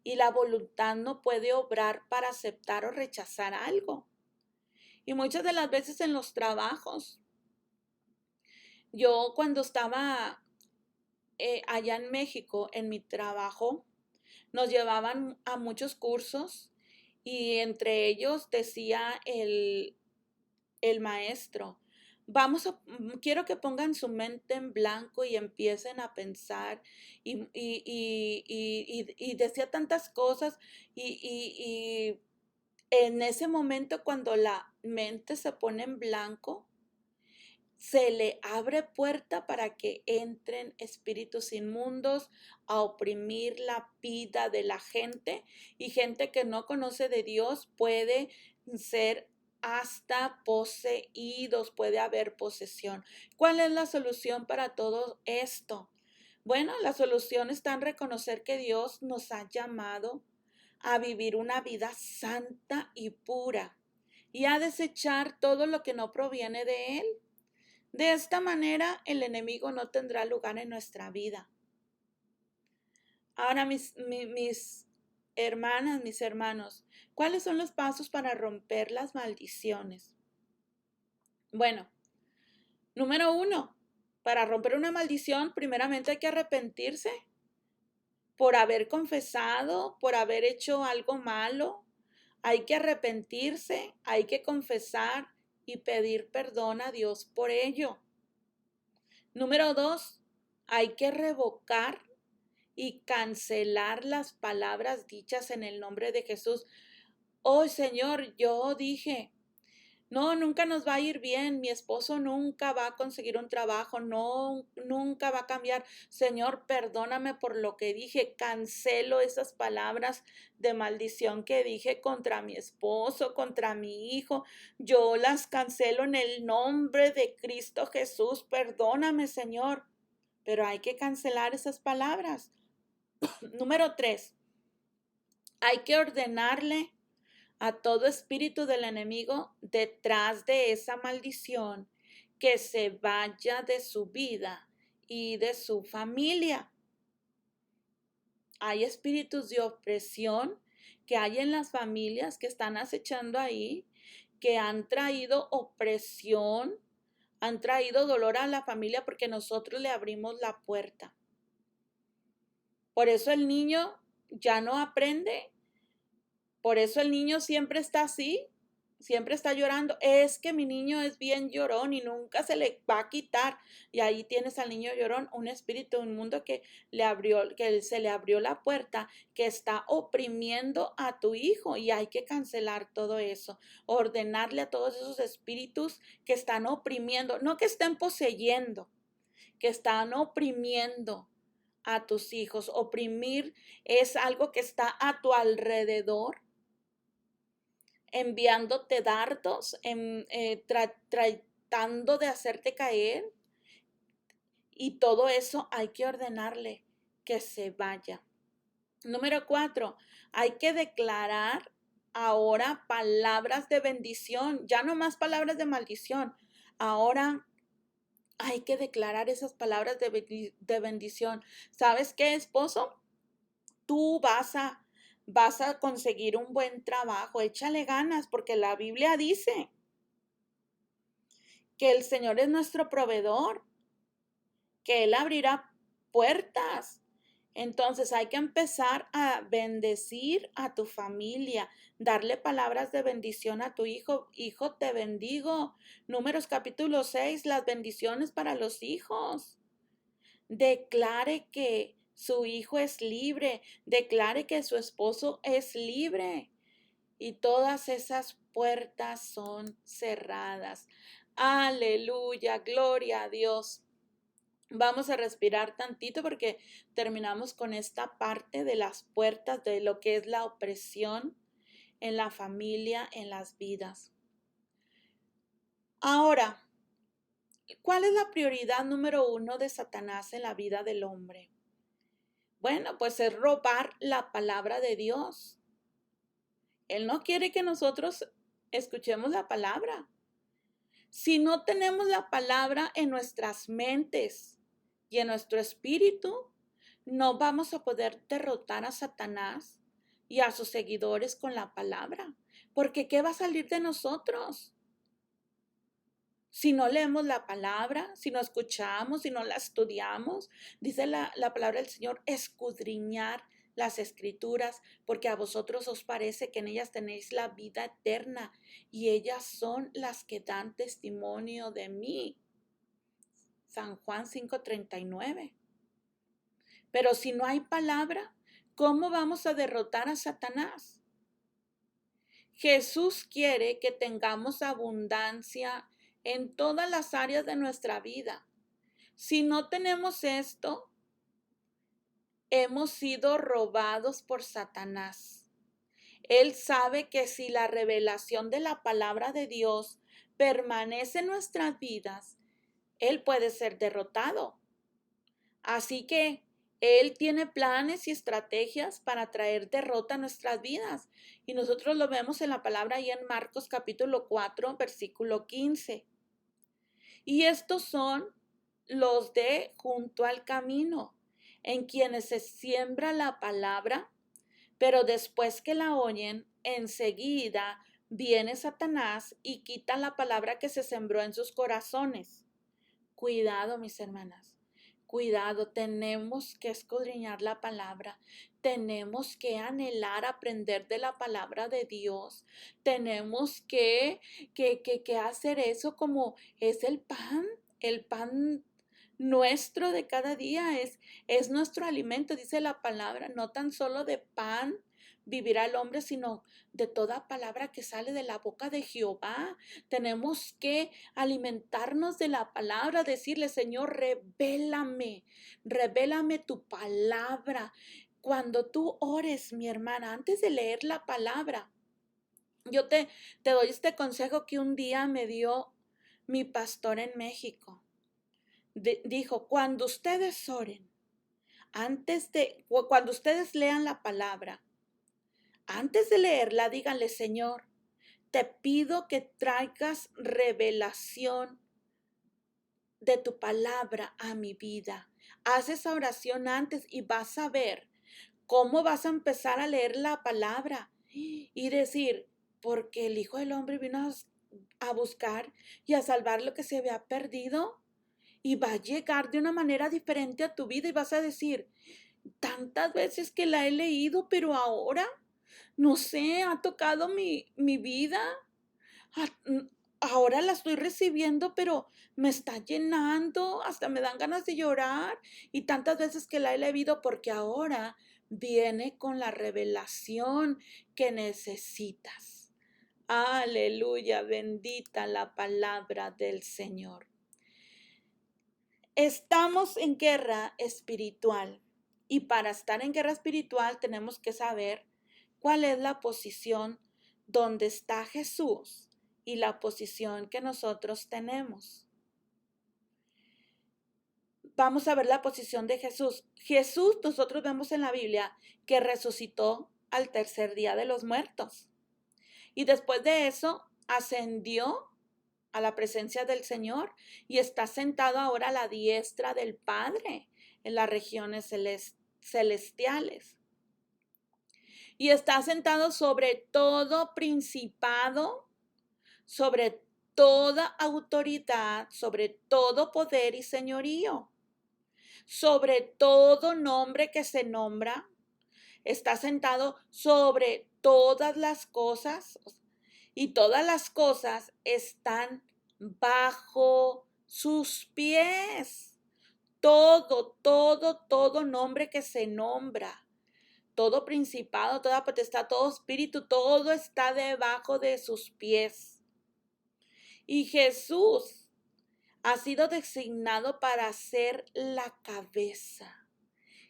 [SPEAKER 1] y la voluntad no puede obrar para aceptar o rechazar algo. Y muchas de las veces en los trabajos, yo cuando estaba allá en México, en mi trabajo, nos llevaban a muchos cursos y entre ellos decía el maestro, quiero que pongan su mente en blanco y empiecen a pensar y decía tantas cosas y en ese momento cuando la mente se pone en blanco, se le abre puerta para que entren espíritus inmundos a oprimir la vida de la gente y gente que no conoce de Dios puede ser hasta poseídos, puede haber posesión. ¿Cuál es la solución para todo esto? Bueno, la solución está en reconocer que Dios nos ha llamado a vivir una vida santa y pura y a desechar todo lo que no proviene de Él. De esta manera, el enemigo no tendrá lugar en nuestra vida. Ahora, mis hermanas, mis hermanos, ¿cuáles son los pasos para romper las maldiciones? Bueno, número 1, para romper una maldición, primeramente hay que arrepentirse por haber confesado, por haber hecho algo malo. Hay que arrepentirse, hay que confesar y pedir perdón a Dios por ello. Número 2, hay que revocar y cancelar las palabras dichas en el nombre de Jesús. Oh Señor, yo dije, no, nunca nos va a ir bien, mi esposo nunca va a conseguir un trabajo, no, nunca va a cambiar. Señor, perdóname por lo que dije, cancelo esas palabras de maldición que dije contra mi esposo, contra mi hijo. Yo las cancelo en el nombre de Cristo Jesús, perdóname, Señor. Pero hay que cancelar esas palabras. Número 3, hay que ordenarle a todo espíritu del enemigo detrás de esa maldición que se vaya de su vida y de su familia. Hay espíritus de opresión que hay en las familias que están acechando ahí, que han traído opresión, han traído dolor a la familia porque nosotros le abrimos la puerta. Por eso el niño ya no aprende. Por eso el niño siempre está así, siempre está llorando. Es que mi niño es bien llorón y nunca se le va a quitar. Y ahí tienes al niño llorón, un espíritu inmundo que se le abrió la puerta, que está oprimiendo a tu hijo. Y hay que cancelar todo eso. Ordenarle a todos esos espíritus que están oprimiendo, no que estén poseyendo, que están oprimiendo a tus hijos. Oprimir es algo que está a tu alrededor, enviándote dardos, tratando de hacerte caer. Y todo eso hay que ordenarle que se vaya. Número 4, hay que declarar ahora palabras de bendición, ya no más palabras de maldición. Ahora hay que declarar esas palabras de bendición. ¿Sabes qué, esposo? Tú vas a conseguir un buen trabajo. Échale ganas, porque la Biblia dice que el Señor es nuestro proveedor, que Él abrirá puertas. Entonces hay que empezar a bendecir a tu familia, darle palabras de bendición a tu hijo. Hijo, te bendigo. Números capítulo 6, las bendiciones para los hijos. Declare que su hijo es libre, declare que su esposo es libre. Y todas esas puertas son cerradas. Aleluya, gloria a Dios. Vamos a respirar tantito porque terminamos con esta parte de las puertas de lo que es la opresión en la familia, en las vidas. Ahora, ¿cuál es la prioridad número 1 de Satanás en la vida del hombre? Bueno, pues es robar la palabra de Dios. Él no quiere que nosotros escuchemos la palabra. Si no tenemos la palabra en nuestras mentes y en nuestro espíritu, no vamos a poder derrotar a Satanás y a sus seguidores con la palabra. Porque ¿qué va a salir de nosotros? Si no leemos la palabra, si no escuchamos, si no la estudiamos, dice la palabra del Señor, escudriñar las escrituras, porque a vosotros os parece que en ellas tenéis la vida eterna y ellas son las que dan testimonio de mí. San Juan 5:39. Pero si no hay palabra, ¿cómo vamos a derrotar a Satanás? Jesús quiere que tengamos abundancia en todas las áreas de nuestra vida. Si no tenemos esto, hemos sido robados por Satanás. Él sabe que si la revelación de la palabra de Dios permanece en nuestras vidas, Él puede ser derrotado. Así que Él tiene planes y estrategias para traer derrota a nuestras vidas. Y nosotros lo vemos en la palabra ahí en Marcos capítulo 4, versículo 15. Y estos son los de junto al camino, en quienes se siembra la palabra, pero después que la oyen, enseguida viene Satanás y quita la palabra que se sembró en sus corazones. Cuidado, mis hermanas. Cuidado, tenemos que escudriñar la palabra, tenemos que anhelar aprender de la palabra de Dios, tenemos que hacer eso como es el pan nuestro de cada día, es nuestro alimento, dice la palabra, no tan solo de pan vivirá el hombre, sino de toda palabra que sale de la boca de Jehová. Tenemos que alimentarnos de la palabra, decirle, Señor, revélame tu palabra. Cuando tú ores, mi hermana, antes de leer la palabra, yo te doy este consejo que un día me dio mi pastor en México. Dijo, cuando ustedes oren, cuando ustedes lean la palabra, antes de leerla, díganle, Señor, te pido que traigas revelación de tu palabra a mi vida. Haz esa oración antes y vas a ver cómo vas a empezar a leer la palabra y decir, porque el Hijo del Hombre vino a buscar y a salvar lo que se había perdido, y va a llegar de una manera diferente a tu vida y vas a decir, tantas veces que la he leído, pero ahora, no sé, ha tocado mi vida. Ahora la estoy recibiendo, pero me está llenando, hasta me dan ganas de llorar. Y tantas veces que la he leído porque ahora viene con la revelación que necesitas. Aleluya, bendita la palabra del Señor. Estamos en guerra espiritual. Y para estar en guerra espiritual tenemos que saber cuál es la posición donde está Jesús y la posición que nosotros tenemos. Vamos a ver la posición de Jesús. Jesús, nosotros vemos en la Biblia que resucitó al tercer día de los muertos. Y después de eso ascendió a la presencia del Señor y está sentado ahora a la diestra del Padre en las regiones celestiales. Y está sentado sobre todo principado, sobre toda autoridad, sobre todo poder y señorío, sobre todo nombre que se nombra. Está sentado sobre todas las cosas y todas las cosas están bajo sus pies. Todo nombre que se nombra, todo principado, toda potestad, todo espíritu, todo está debajo de sus pies. Y Jesús ha sido designado para ser la cabeza.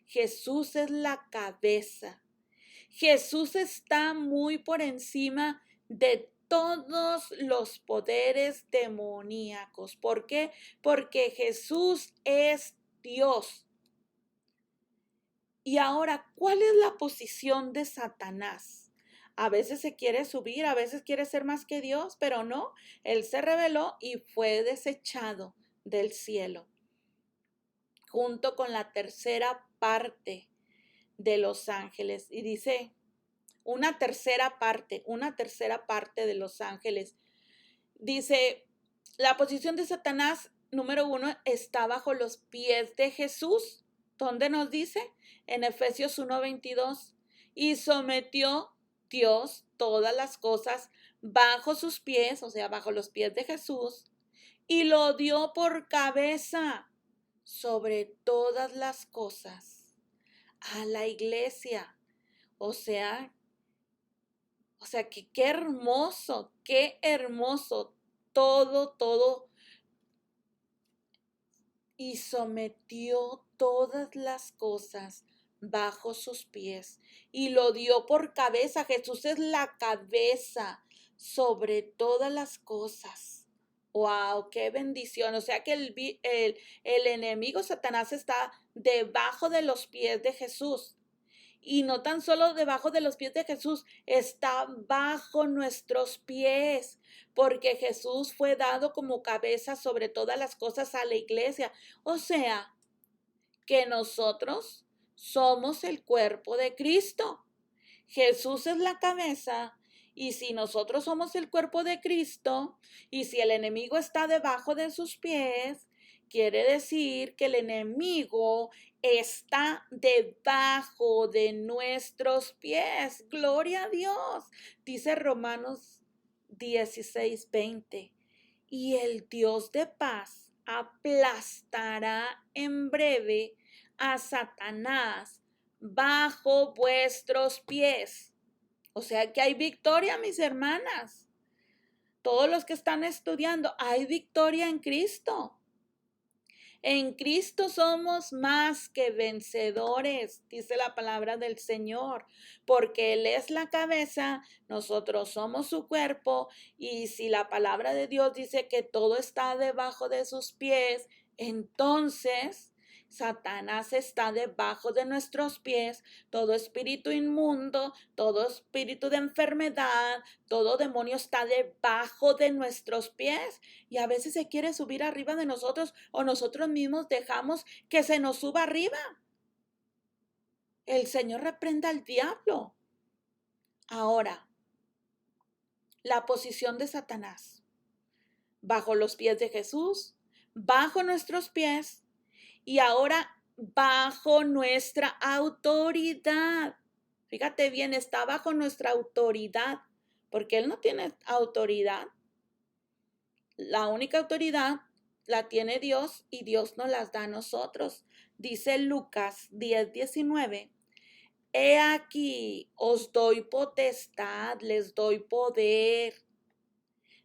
[SPEAKER 1] Jesús es la cabeza. Jesús está muy por encima de todos los poderes demoníacos. ¿Por qué? Porque Jesús es Dios. Y ahora, ¿cuál es la posición de Satanás? A veces se quiere subir, a veces quiere ser más que Dios, pero no, él se rebeló y fue desechado del cielo, junto con la tercera parte de los ángeles. Y dice, una tercera parte de los ángeles. Dice, la posición de Satanás, número 1, está bajo los pies de Jesús. ¿Dónde nos dice? En Efesios 1:22. Y sometió Dios todas las cosas bajo sus pies, o sea, bajo los pies de Jesús, y lo dio por cabeza sobre todas las cosas a la iglesia. O sea que qué hermoso, todo. Y sometió todas las cosas bajo sus pies y lo dio por cabeza. Jesús es la cabeza sobre todas las cosas. ¡Wow! ¡Qué bendición! O sea que el enemigo Satanás está debajo de los pies de Jesús. Y no tan solo debajo de los pies de Jesús, está bajo nuestros pies, porque Jesús fue dado como cabeza sobre todas las cosas a la iglesia. O sea, que nosotros somos el cuerpo de Cristo. Jesús es la cabeza. Y si nosotros somos el cuerpo de Cristo, y si el enemigo está debajo de sus pies, quiere decir que el enemigo está debajo de nuestros pies. Gloria a Dios. Dice Romanos 16:20. Y el Dios de paz aplastará en breve a Satanás bajo vuestros pies. O sea que hay victoria, mis hermanas. Todos los que están estudiando, hay victoria en Cristo. En Cristo somos más que vencedores, dice la palabra del Señor, porque Él es la cabeza, nosotros somos su cuerpo, y si la palabra de Dios dice que todo está debajo de sus pies, entonces Satanás está debajo de nuestros pies, todo espíritu inmundo, todo espíritu de enfermedad, todo demonio está debajo de nuestros pies y a veces se quiere subir arriba de nosotros o nosotros mismos dejamos que se nos suba arriba. El Señor reprenda al diablo. Ahora, la posición de Satanás, bajo los pies de Jesús, bajo nuestros pies, y ahora bajo nuestra autoridad. Fíjate bien, está bajo nuestra autoridad, porque Él no tiene autoridad. La única autoridad la tiene Dios y Dios nos las da a nosotros. Dice Lucas 10:19. He aquí, os doy potestad, les doy poder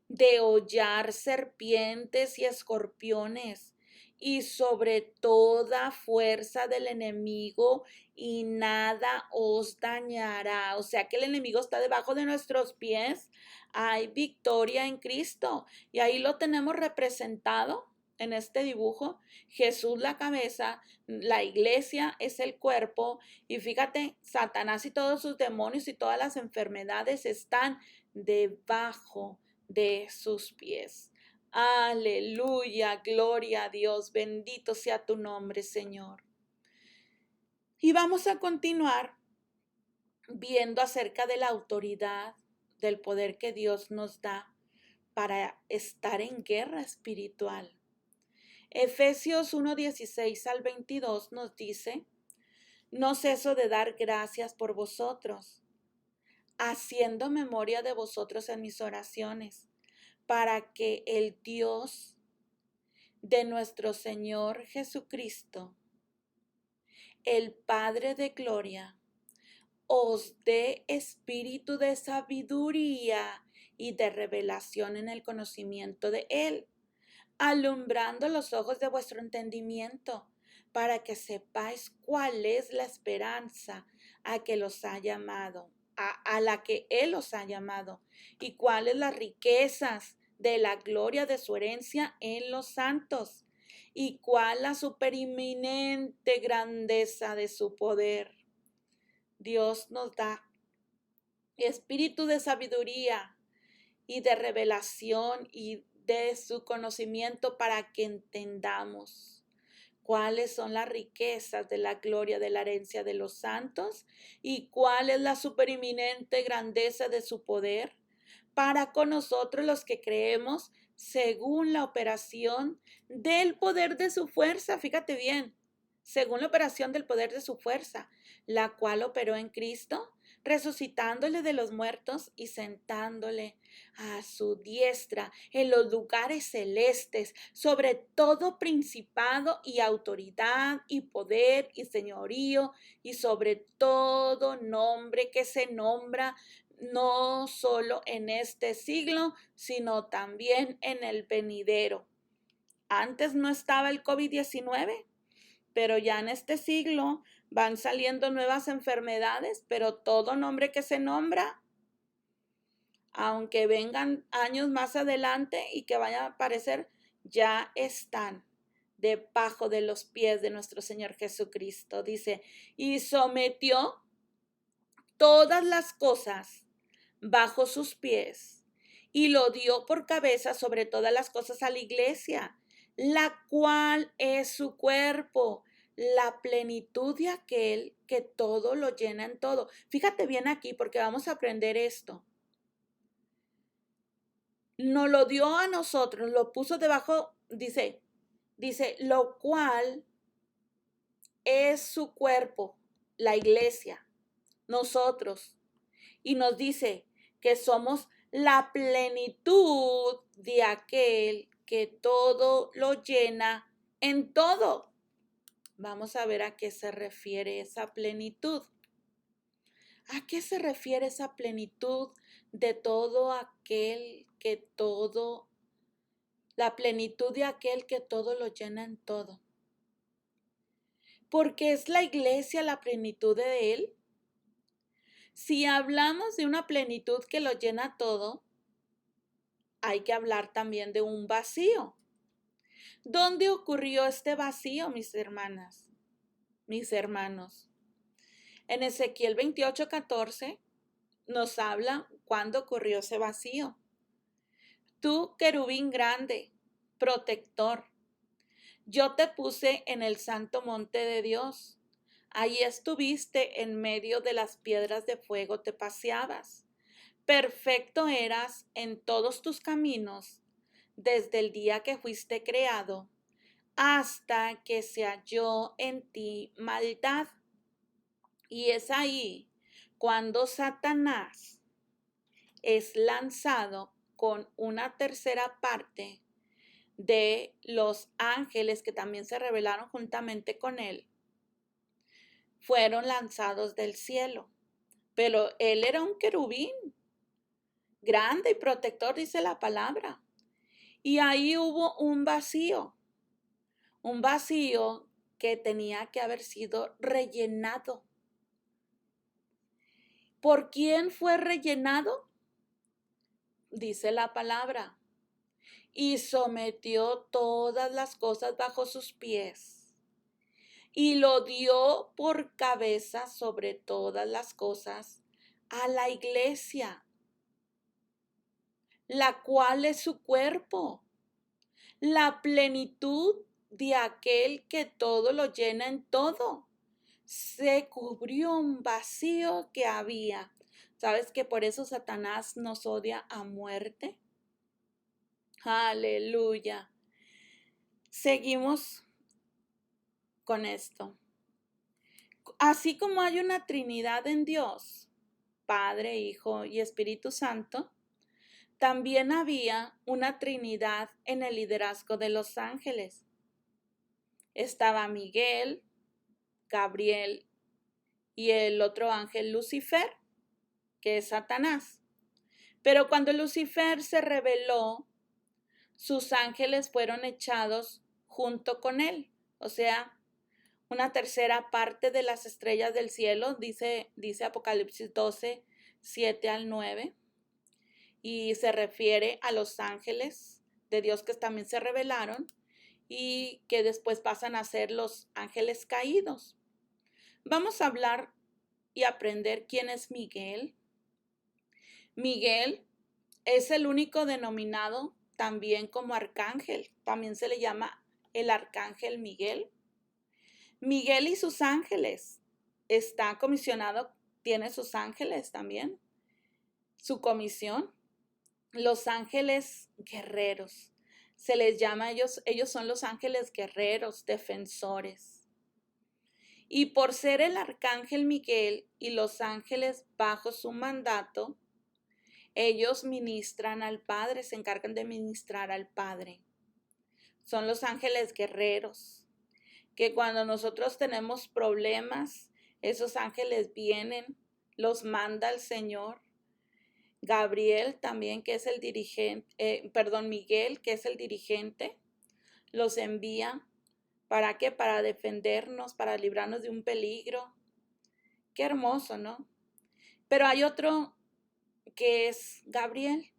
[SPEAKER 1] de hollar serpientes y escorpiones y sobre toda fuerza del enemigo, y nada os dañará. O sea que el enemigo está debajo de nuestros pies. Hay victoria en Cristo y ahí lo tenemos representado en este dibujo. Jesús la cabeza, la iglesia es el cuerpo, y fíjate, Satanás y todos sus demonios y todas las enfermedades están debajo de sus pies. Aleluya, gloria a Dios, bendito sea tu nombre, Señor. Y vamos a continuar viendo acerca de la autoridad, del poder que Dios nos da para estar en guerra espiritual. Efesios 1:16 al 22 nos dice: no ceso de dar gracias por vosotros, haciendo memoria de vosotros en mis oraciones, para que el Dios de nuestro Señor Jesucristo, el Padre de gloria, os dé espíritu de sabiduría y de revelación en el conocimiento de Él, alumbrando los ojos de vuestro entendimiento, para que sepáis cuál es la esperanza a que los ha llamado, a la que Él os ha llamado, y cuáles las riquezas de la gloria de su herencia en los santos, y cuál la supereminente grandeza de su poder. Dios nos da espíritu de sabiduría y de revelación y de su conocimiento, para que entendamos cuáles son las riquezas de la gloria de la herencia de los santos y cuál es la supereminente grandeza de su poder para con nosotros los que creemos, según la operación del poder de su fuerza. Fíjate bien, según la operación del poder de su fuerza, la cual operó en Cristo, resucitándole de los muertos y sentándole a su diestra en los lugares celestes, sobre todo principado y autoridad y poder y señorío, y sobre todo nombre que se nombra, no solo en este siglo, sino también en el venidero. Antes no estaba el COVID-19, pero ya en este siglo van saliendo nuevas enfermedades, pero todo nombre que se nombra, aunque vengan años más adelante y que vayan a aparecer, ya están debajo de los pies de nuestro Señor Jesucristo. Dice, y sometió todas las cosas bajo sus pies y lo dio por cabeza sobre todas las cosas a la iglesia, la cual es su cuerpo, la plenitud de aquel que todo lo llena en todo. Fíjate bien aquí porque vamos a aprender esto. Nos lo dio a nosotros, lo puso debajo, dice, lo cual es su cuerpo, la iglesia, nosotros. Y nos dice que somos la plenitud de aquel que todo lo llena en todo. Vamos a ver a qué se refiere esa plenitud. ¿A qué se refiere esa plenitud de todo aquel que todo, la plenitud de aquel que todo lo llena en todo? Porque es la iglesia la plenitud de él. Si hablamos de una plenitud que lo llena todo, hay que hablar también de un vacío. ¿Dónde ocurrió este vacío, mis hermanas, mis hermanos? En Ezequiel 28:14 nos habla cuándo ocurrió ese vacío. Tú, querubín grande, protector, yo te puse en el santo monte de Dios. Allí estuviste en medio de las piedras de fuego, te paseabas. Perfecto eras en todos tus caminos desde el día que fuiste creado hasta que se halló en ti maldad. Y es ahí cuando Satanás es lanzado con una tercera parte de los ángeles que también se rebelaron juntamente con él. Fueron lanzados del cielo. Pero él era un querubín grande y protector, dice la palabra. Y ahí hubo un vacío un vacío que tenía que haber sido rellenado. ¿Por quién fue rellenado? Dice la palabra, y sometió todas las cosas bajo sus pies, y lo dio por cabeza sobre todas las cosas a la iglesia, la cual es su cuerpo, la plenitud de aquel que todo lo llena en todo. Se cubrió un vacío que había. ¿Sabes que por eso Satanás nos odia a muerte? Aleluya. Seguimos con esto. Así como hay una Trinidad en Dios, Padre, Hijo y Espíritu Santo, también había una Trinidad en el liderazgo de los ángeles. Estaba Miguel, Gabriel y el otro ángel Lucifer, que es Satanás. Pero cuando Lucifer se rebeló, sus ángeles fueron echados junto con él. O sea, una tercera parte de las estrellas del cielo, dice Apocalipsis 12, 7 al 9. Y se refiere a los ángeles de Dios que también se rebelaron y que después pasan a ser los ángeles caídos. Vamos a hablar y aprender quién es Miguel. Miguel es el único denominado también como arcángel. También se le llama el arcángel Miguel. Miguel y sus ángeles. Está comisionado, tiene sus ángeles también. Su comisión. Los ángeles guerreros. Se les llama a ellos son los ángeles guerreros, defensores. Y por ser el arcángel Miguel y los ángeles bajo su mandato, ellos ministran al Padre, se encargan de ministrar al Padre. Son los ángeles guerreros, que cuando nosotros tenemos problemas, esos ángeles vienen, los manda el Señor. Gabriel también, que es el dirigente, Miguel, que es el dirigente, los envía. ¿Para qué? Para defendernos, para librarnos de un peligro. Qué hermoso, ¿no? Pero hay otro que es Gabriel.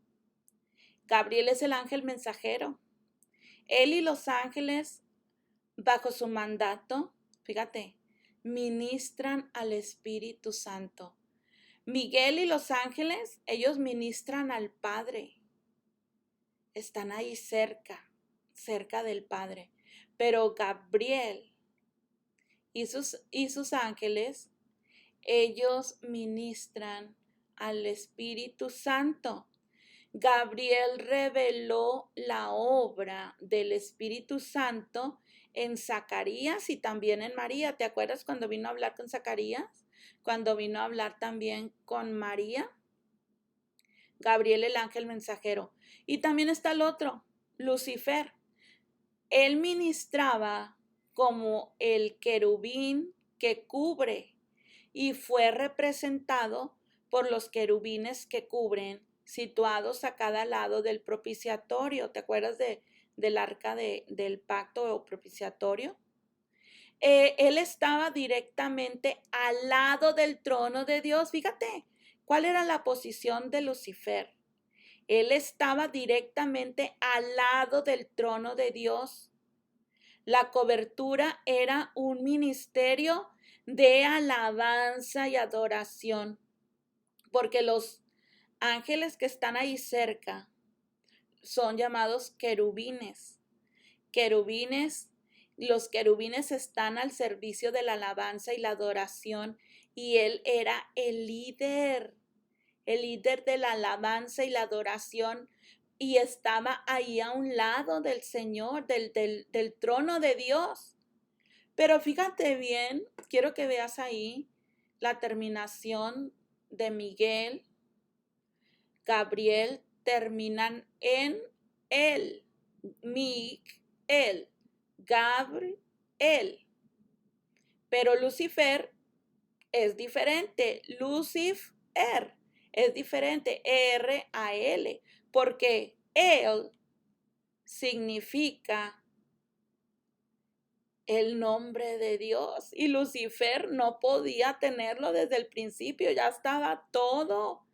[SPEAKER 1] Gabriel es el ángel mensajero. Él y los ángeles, bajo su mandato, fíjate, ministran al Espíritu Santo. Miguel y los ángeles, ellos ministran al Padre. Están ahí cerca del Padre. Pero Gabriel y sus ángeles, ellos ministran al Espíritu Santo. Gabriel reveló la obra del Espíritu Santo en Zacarías y también en María. ¿Te acuerdas cuando vino a hablar con Zacarías? Cuando vino a hablar también con María. Gabriel, el ángel mensajero. Y también está el otro, Lucifer. Él ministraba como el querubín que cubre y fue representado por los querubines que cubren, situados a cada lado del propiciatorio. ¿Te acuerdas del arca del pacto o propiciatorio? Él estaba directamente al lado del trono de Dios. Fíjate, ¿cuál era la posición de Lucifer? Él estaba directamente al lado del trono de Dios. La cobertura era un ministerio de alabanza y adoración, porque los ángeles que están ahí cerca son llamados querubines. Los querubines están al servicio de la alabanza y la adoración, y él era el líder de la alabanza y la adoración, y estaba ahí a un lado del Señor, del trono de Dios. Pero fíjate bien, quiero que veas ahí la terminación de Miguel, Gabriel, terminan en él, Miguel, Gabriel. Pero Lucifer es diferente, Lucifer es diferente, R-A-L, porque él significa el nombre de Dios. Y Lucifer no podía tenerlo desde el principio, ya estaba todo.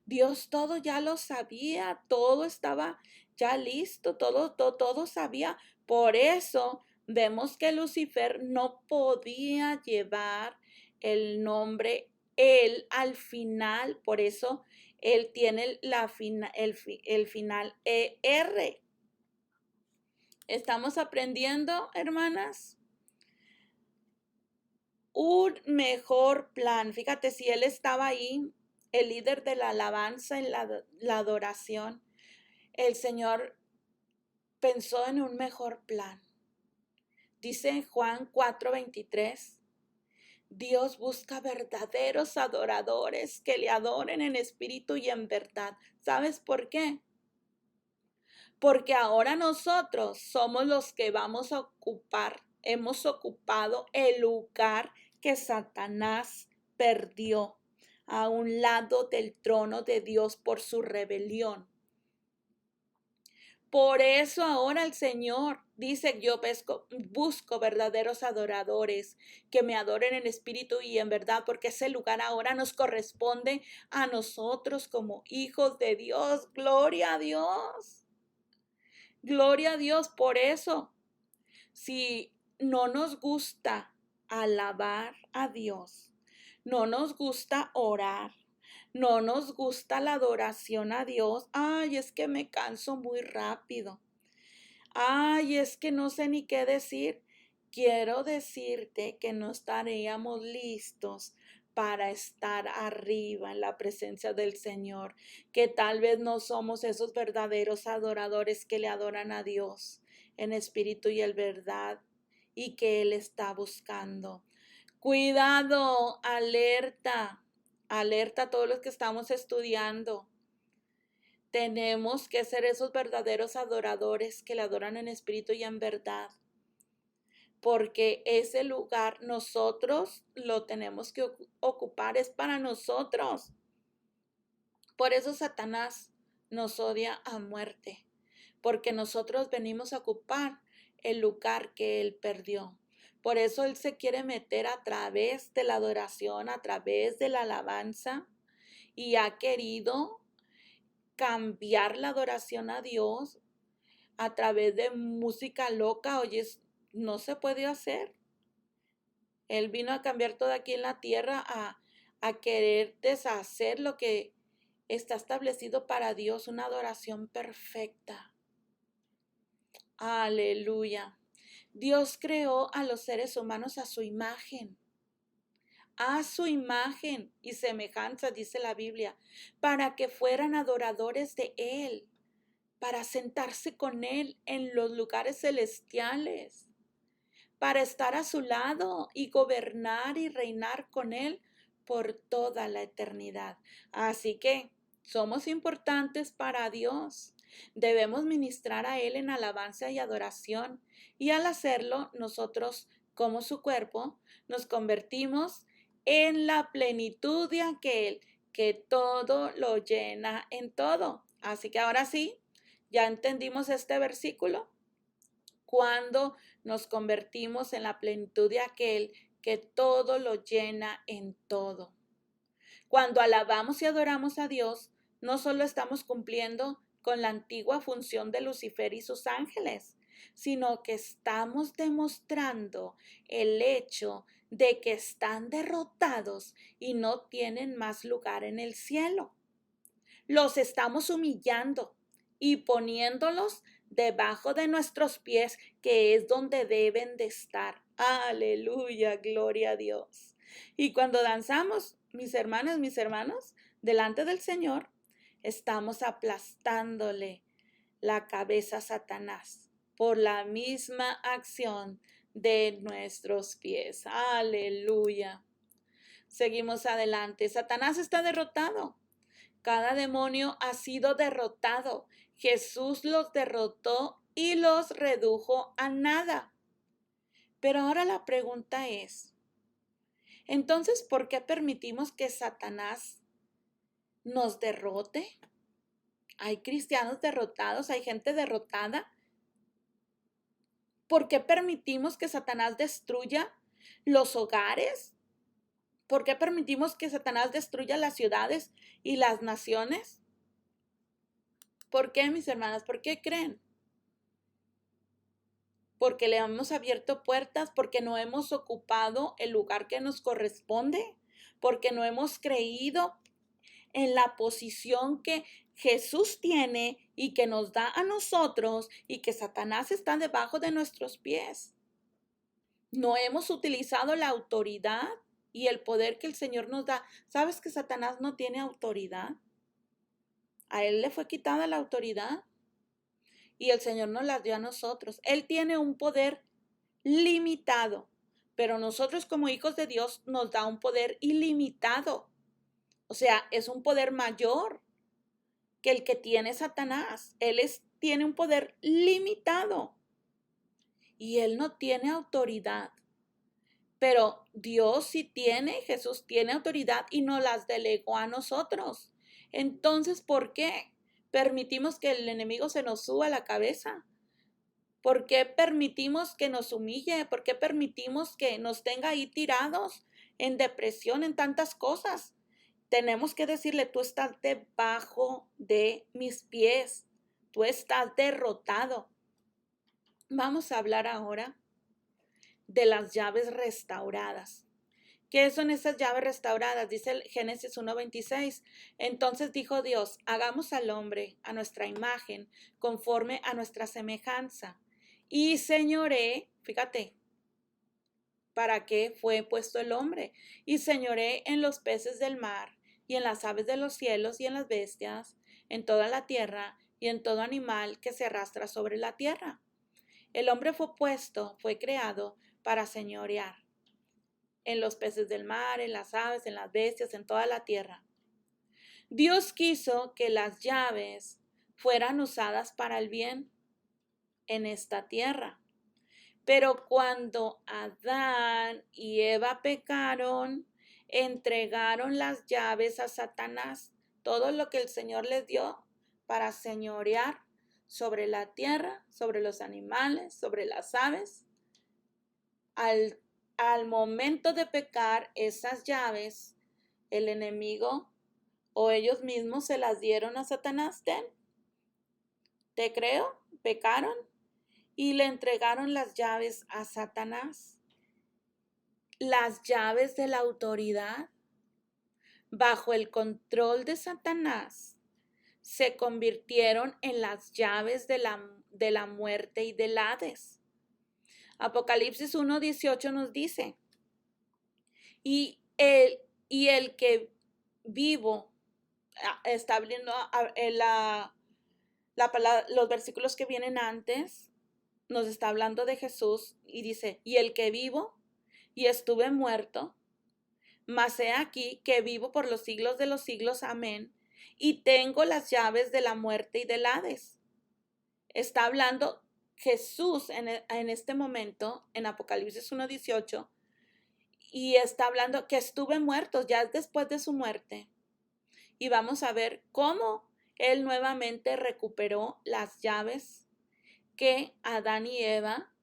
[SPEAKER 1] Dios todo ya lo sabía, todo estaba ya listo, todo sabía. Por eso vemos que Lucifer no podía llevar el nombre él al final, por eso él tiene el final ER. Estamos aprendiendo, hermanas, un mejor plan. Fíjate, si él estaba ahí, el líder de la alabanza en la adoración, el Señor pensó en un mejor plan. Dice en Juan 4:23, Dios busca verdaderos adoradores que le adoren en espíritu y en verdad. ¿Sabes por qué? Porque ahora nosotros somos los que vamos a ocupar, hemos ocupado el lugar que Satanás perdió a un lado del trono de Dios por su rebelión. Por eso ahora el Señor dice, yo busco verdaderos adoradores que me adoren en espíritu y en verdad, porque ese lugar ahora nos corresponde a nosotros como hijos de Dios. Gloria a Dios. Gloria a Dios. Por eso, si no nos gusta alabar a Dios, no nos gusta orar, no nos gusta la adoración a Dios, ay, es que me canso muy rápido. Ay, es que no sé ni qué decir. Quiero decirte que no estaríamos listos para estar arriba en la presencia del Señor, que tal vez no somos esos verdaderos adoradores que le adoran a Dios en espíritu y en verdad y que Él está buscando. Cuidado, alerta, alerta a todos los que estamos estudiando. Tenemos que ser esos verdaderos adoradores que le adoran en espíritu y en verdad, porque ese lugar nosotros lo tenemos que ocupar, es para nosotros. Por eso Satanás nos odia a muerte, porque nosotros venimos a ocupar el lugar que él perdió. Por eso él se quiere meter a través de la adoración, a través de la alabanza, y ha querido cambiar la adoración a Dios a través de música loca. Oye, no se puede hacer. Él vino a cambiar todo aquí en la tierra, a querer deshacer lo que está establecido para Dios, una adoración perfecta. Aleluya. Dios creó a los seres humanos a su imagen y semejanza, dice la Biblia, para que fueran adoradores de Él, para sentarse con Él en los lugares celestiales, para estar a su lado y gobernar y reinar con Él por toda la eternidad. Así que somos importantes para Dios. Debemos ministrar a Él en alabanza y adoración. Y al hacerlo, nosotros, como su cuerpo, nos convertimos en la plenitud de aquel que todo lo llena en todo. Así que ahora sí, ya entendimos este versículo. Cuando nos convertimos en la plenitud de aquel que todo lo llena en todo. Cuando alabamos y adoramos a Dios, no solo estamos cumpliendo con la antigua función de Lucifer y sus ángeles, sino que estamos demostrando el hecho de que están derrotados y no tienen más lugar en el cielo. Los estamos humillando y poniéndolos debajo de nuestros pies, que es donde deben de estar. Aleluya, gloria a Dios. Y cuando danzamos, mis hermanos, delante del Señor, estamos aplastándole la cabeza a Satanás por la misma acción de nuestros pies. Aleluya. Seguimos adelante. Satanás está derrotado. Cada demonio ha sido derrotado. Jesús los derrotó y los redujo a nada. Pero ahora la pregunta es, entonces, ¿por qué permitimos que Satanás nos derrote? Hay cristianos derrotados, hay gente derrotada. ¿Por qué permitimos que Satanás destruya los hogares? ¿Por qué permitimos que Satanás destruya las ciudades y las naciones? ¿Por qué, mis hermanas? ¿Por qué creen? Porque le hemos abierto puertas, porque no hemos ocupado el lugar que nos corresponde, porque no hemos creído en la posición que Jesús tiene y que nos da a nosotros y que Satanás está debajo de nuestros pies. No hemos utilizado la autoridad y el poder que el Señor nos da. ¿Sabes que Satanás no tiene autoridad? A él le fue quitada la autoridad y el Señor nos la dio a nosotros. Él tiene un poder limitado, pero nosotros como hijos de Dios nos da un poder ilimitado. O sea, es un poder mayor que el que tiene Satanás. Tiene un poder limitado y él no tiene autoridad. Pero Dios sí tiene, Jesús tiene autoridad y nos las delegó a nosotros. Entonces, ¿por qué permitimos que el enemigo se nos suba a la cabeza? ¿Por qué permitimos que nos humille? ¿Por qué permitimos que nos tenga ahí tirados en depresión, en tantas cosas? Tenemos que decirle, tú estás debajo de mis pies, tú estás derrotado. Vamos a hablar ahora de las llaves restauradas. ¿Qué son esas llaves restauradas? Dice el Génesis 1:26. Entonces dijo Dios, hagamos al hombre a nuestra imagen, conforme a nuestra semejanza. Y señoré, fíjate, ¿para qué fue puesto el hombre? Y señoré en los peces del mar, y en las aves de los cielos, y en las bestias, en toda la tierra, y en todo animal que se arrastra sobre la tierra. El hombre fue creado para señorear en los peces del mar, en las aves, en las bestias, en toda la tierra. Dios quiso que las llaves fueran usadas para el bien en esta tierra. Pero cuando Adán y Eva pecaron, entregaron las llaves a Satanás, todo lo que el Señor les dio para señorear sobre la tierra, sobre los animales, sobre las aves. Al momento de pecar, esas llaves, el enemigo o ellos mismos se las dieron a Satanás. Te creo, pecaron y le entregaron las llaves a Satanás. Las llaves de la autoridad, bajo el control de Satanás, se convirtieron en las llaves de la muerte y del Hades. Apocalipsis 1:18 nos dice, y el que vivo, está abriendo los versículos que vienen antes, nos está hablando de Jesús y dice, y el que vivo y estuve muerto, mas he aquí que vivo por los siglos de los siglos, amén, y tengo las llaves de la muerte y del Hades. Está hablando Jesús en este momento, en Apocalipsis 1:18, y está hablando que estuve muerto ya después de su muerte. Y vamos a ver cómo él nuevamente recuperó las llaves que Adán y Eva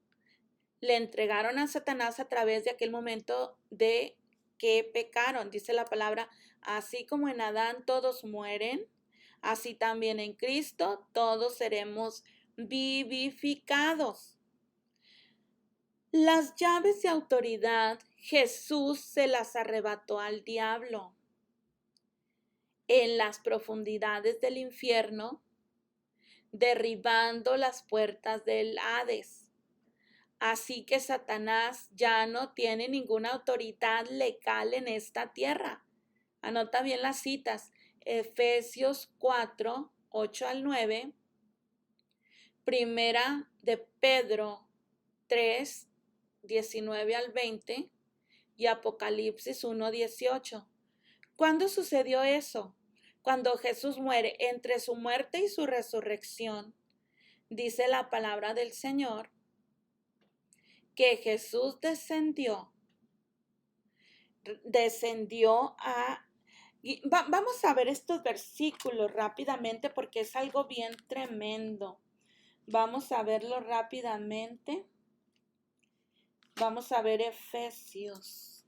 [SPEAKER 1] le entregaron a Satanás a través de aquel momento de que pecaron. Dice la palabra, así como en Adán todos mueren, así también en Cristo todos seremos vivificados. Las llaves de autoridad Jesús se las arrebató al diablo. En las profundidades del infierno, derribando las puertas del Hades. Así que Satanás ya no tiene ninguna autoridad legal en esta tierra. Anota bien las citas. Efesios 4:8-9. Primera de Pedro 3:19-20. Y Apocalipsis 1:18. ¿Cuándo sucedió eso? Cuando Jesús muere. Entre su muerte y su resurrección, dice la palabra del Señor, que Jesús descendió vamos a ver estos versículos rápidamente porque es algo bien tremendo. Vamos a verlo rápidamente. Vamos a ver Efesios.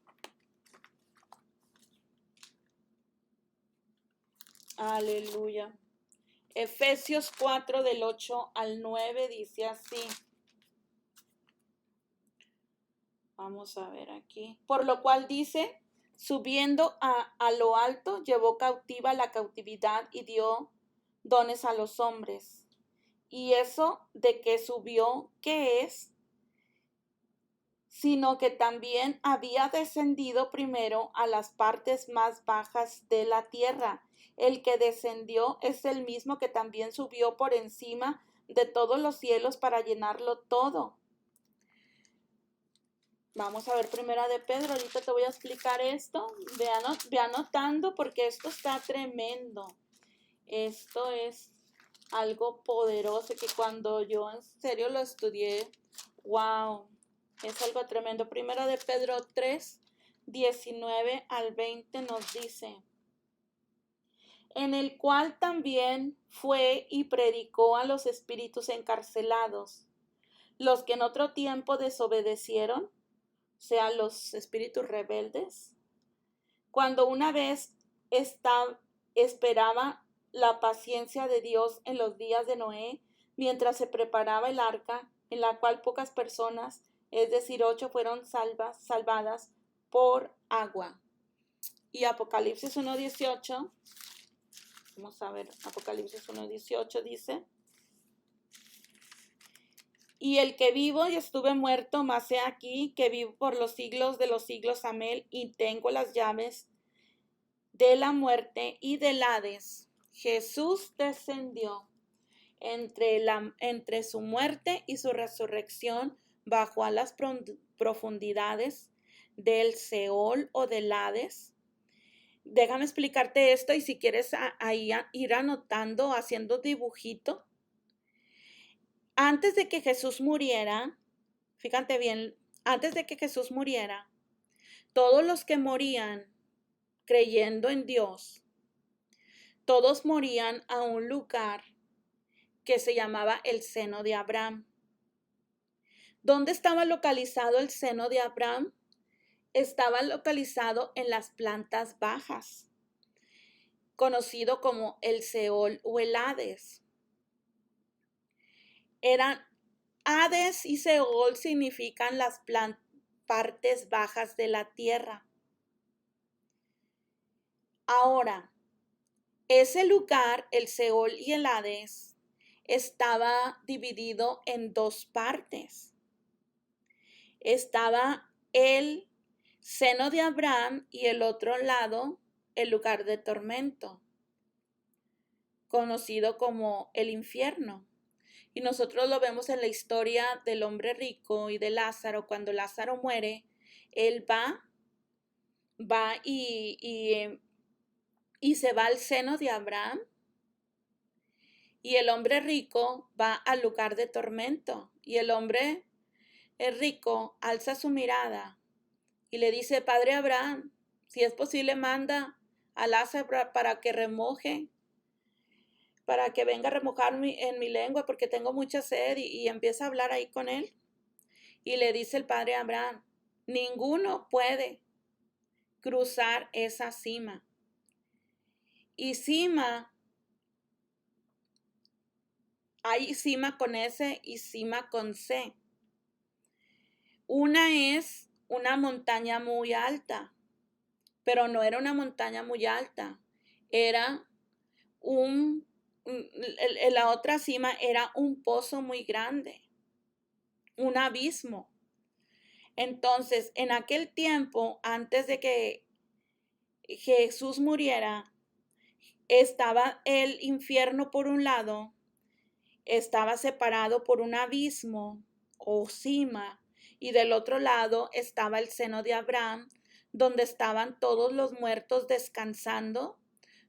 [SPEAKER 1] Aleluya. Efesios 4 del 8 al 9 dice así. Vamos a ver aquí. Por lo cual dice, subiendo a lo alto, llevó cautiva la cautividad y dio dones a los hombres. Y eso de que subió, ¿qué es? Sino que también había descendido primero a las partes más bajas de la tierra. El que descendió es el mismo que también subió por encima de todos los cielos para llenarlo todo. Vamos a ver Primera de Pedro, ahorita te voy a explicar esto. Ve anotando porque esto está tremendo. Esto es algo poderoso que cuando yo en serio lo estudié, wow, es algo tremendo. Primera de Pedro 3, 19 al 20 nos dice, en el cual también fue y predicó a los espíritus encarcelados, los que en otro tiempo desobedecieron, o sea, los espíritus rebeldes, cuando una vez esperaba la paciencia de Dios en los días de Noé, mientras se preparaba el arca, en la cual pocas personas, es decir, 8, fueron salvadas por agua. Y Apocalipsis 1:18, vamos a ver, Apocalipsis 1:18 dice, y el que vivo y estuve muerto, mas he aquí que vivo por los siglos de los siglos, amén, y tengo las llaves de la muerte y del Hades. Jesús descendió entre su muerte y su resurrección, bajó a las profundidades del Seol o del Hades. Déjame explicarte esto y si quieres ahí ir anotando, haciendo dibujito. Antes de que Jesús muriera, fíjate bien, antes de que Jesús muriera, todos los que morían creyendo en Dios, todos morían a un lugar que se llamaba el seno de Abraham. ¿Dónde estaba localizado el seno de Abraham? Estaba localizado en las plantas bajas, conocido como el Seol o el Hades. Hades y Seol significan las partes bajas de la tierra. Ahora, ese lugar, el Seol y el Hades, estaba dividido en dos partes. Estaba el seno de Abraham y el otro lado, el lugar de tormento, conocido como el infierno. Y nosotros lo vemos en la historia del hombre rico y de Lázaro. Cuando Lázaro muere, él va y se va al seno de Abraham. Y el hombre rico va al lugar de tormento. Y el hombre rico alza su mirada y le dice, Padre Abraham, si es posible, manda a Lázaro para que remoje, para que venga a remojar en mi lengua porque tengo mucha sed, y empieza a hablar ahí con él. Y le dice el Padre Abraham, ninguno puede cruzar esa cima. Y cima, hay cima con S y cima con C. Una es una montaña muy alta, pero no era una montaña muy alta, era la otra cima era un pozo muy grande, un abismo. Entonces, en aquel tiempo, antes de que Jesús muriera, estaba el infierno por un lado, estaba separado por un abismo o cima, y del otro lado estaba el seno de Abraham, donde estaban todos los muertos descansando,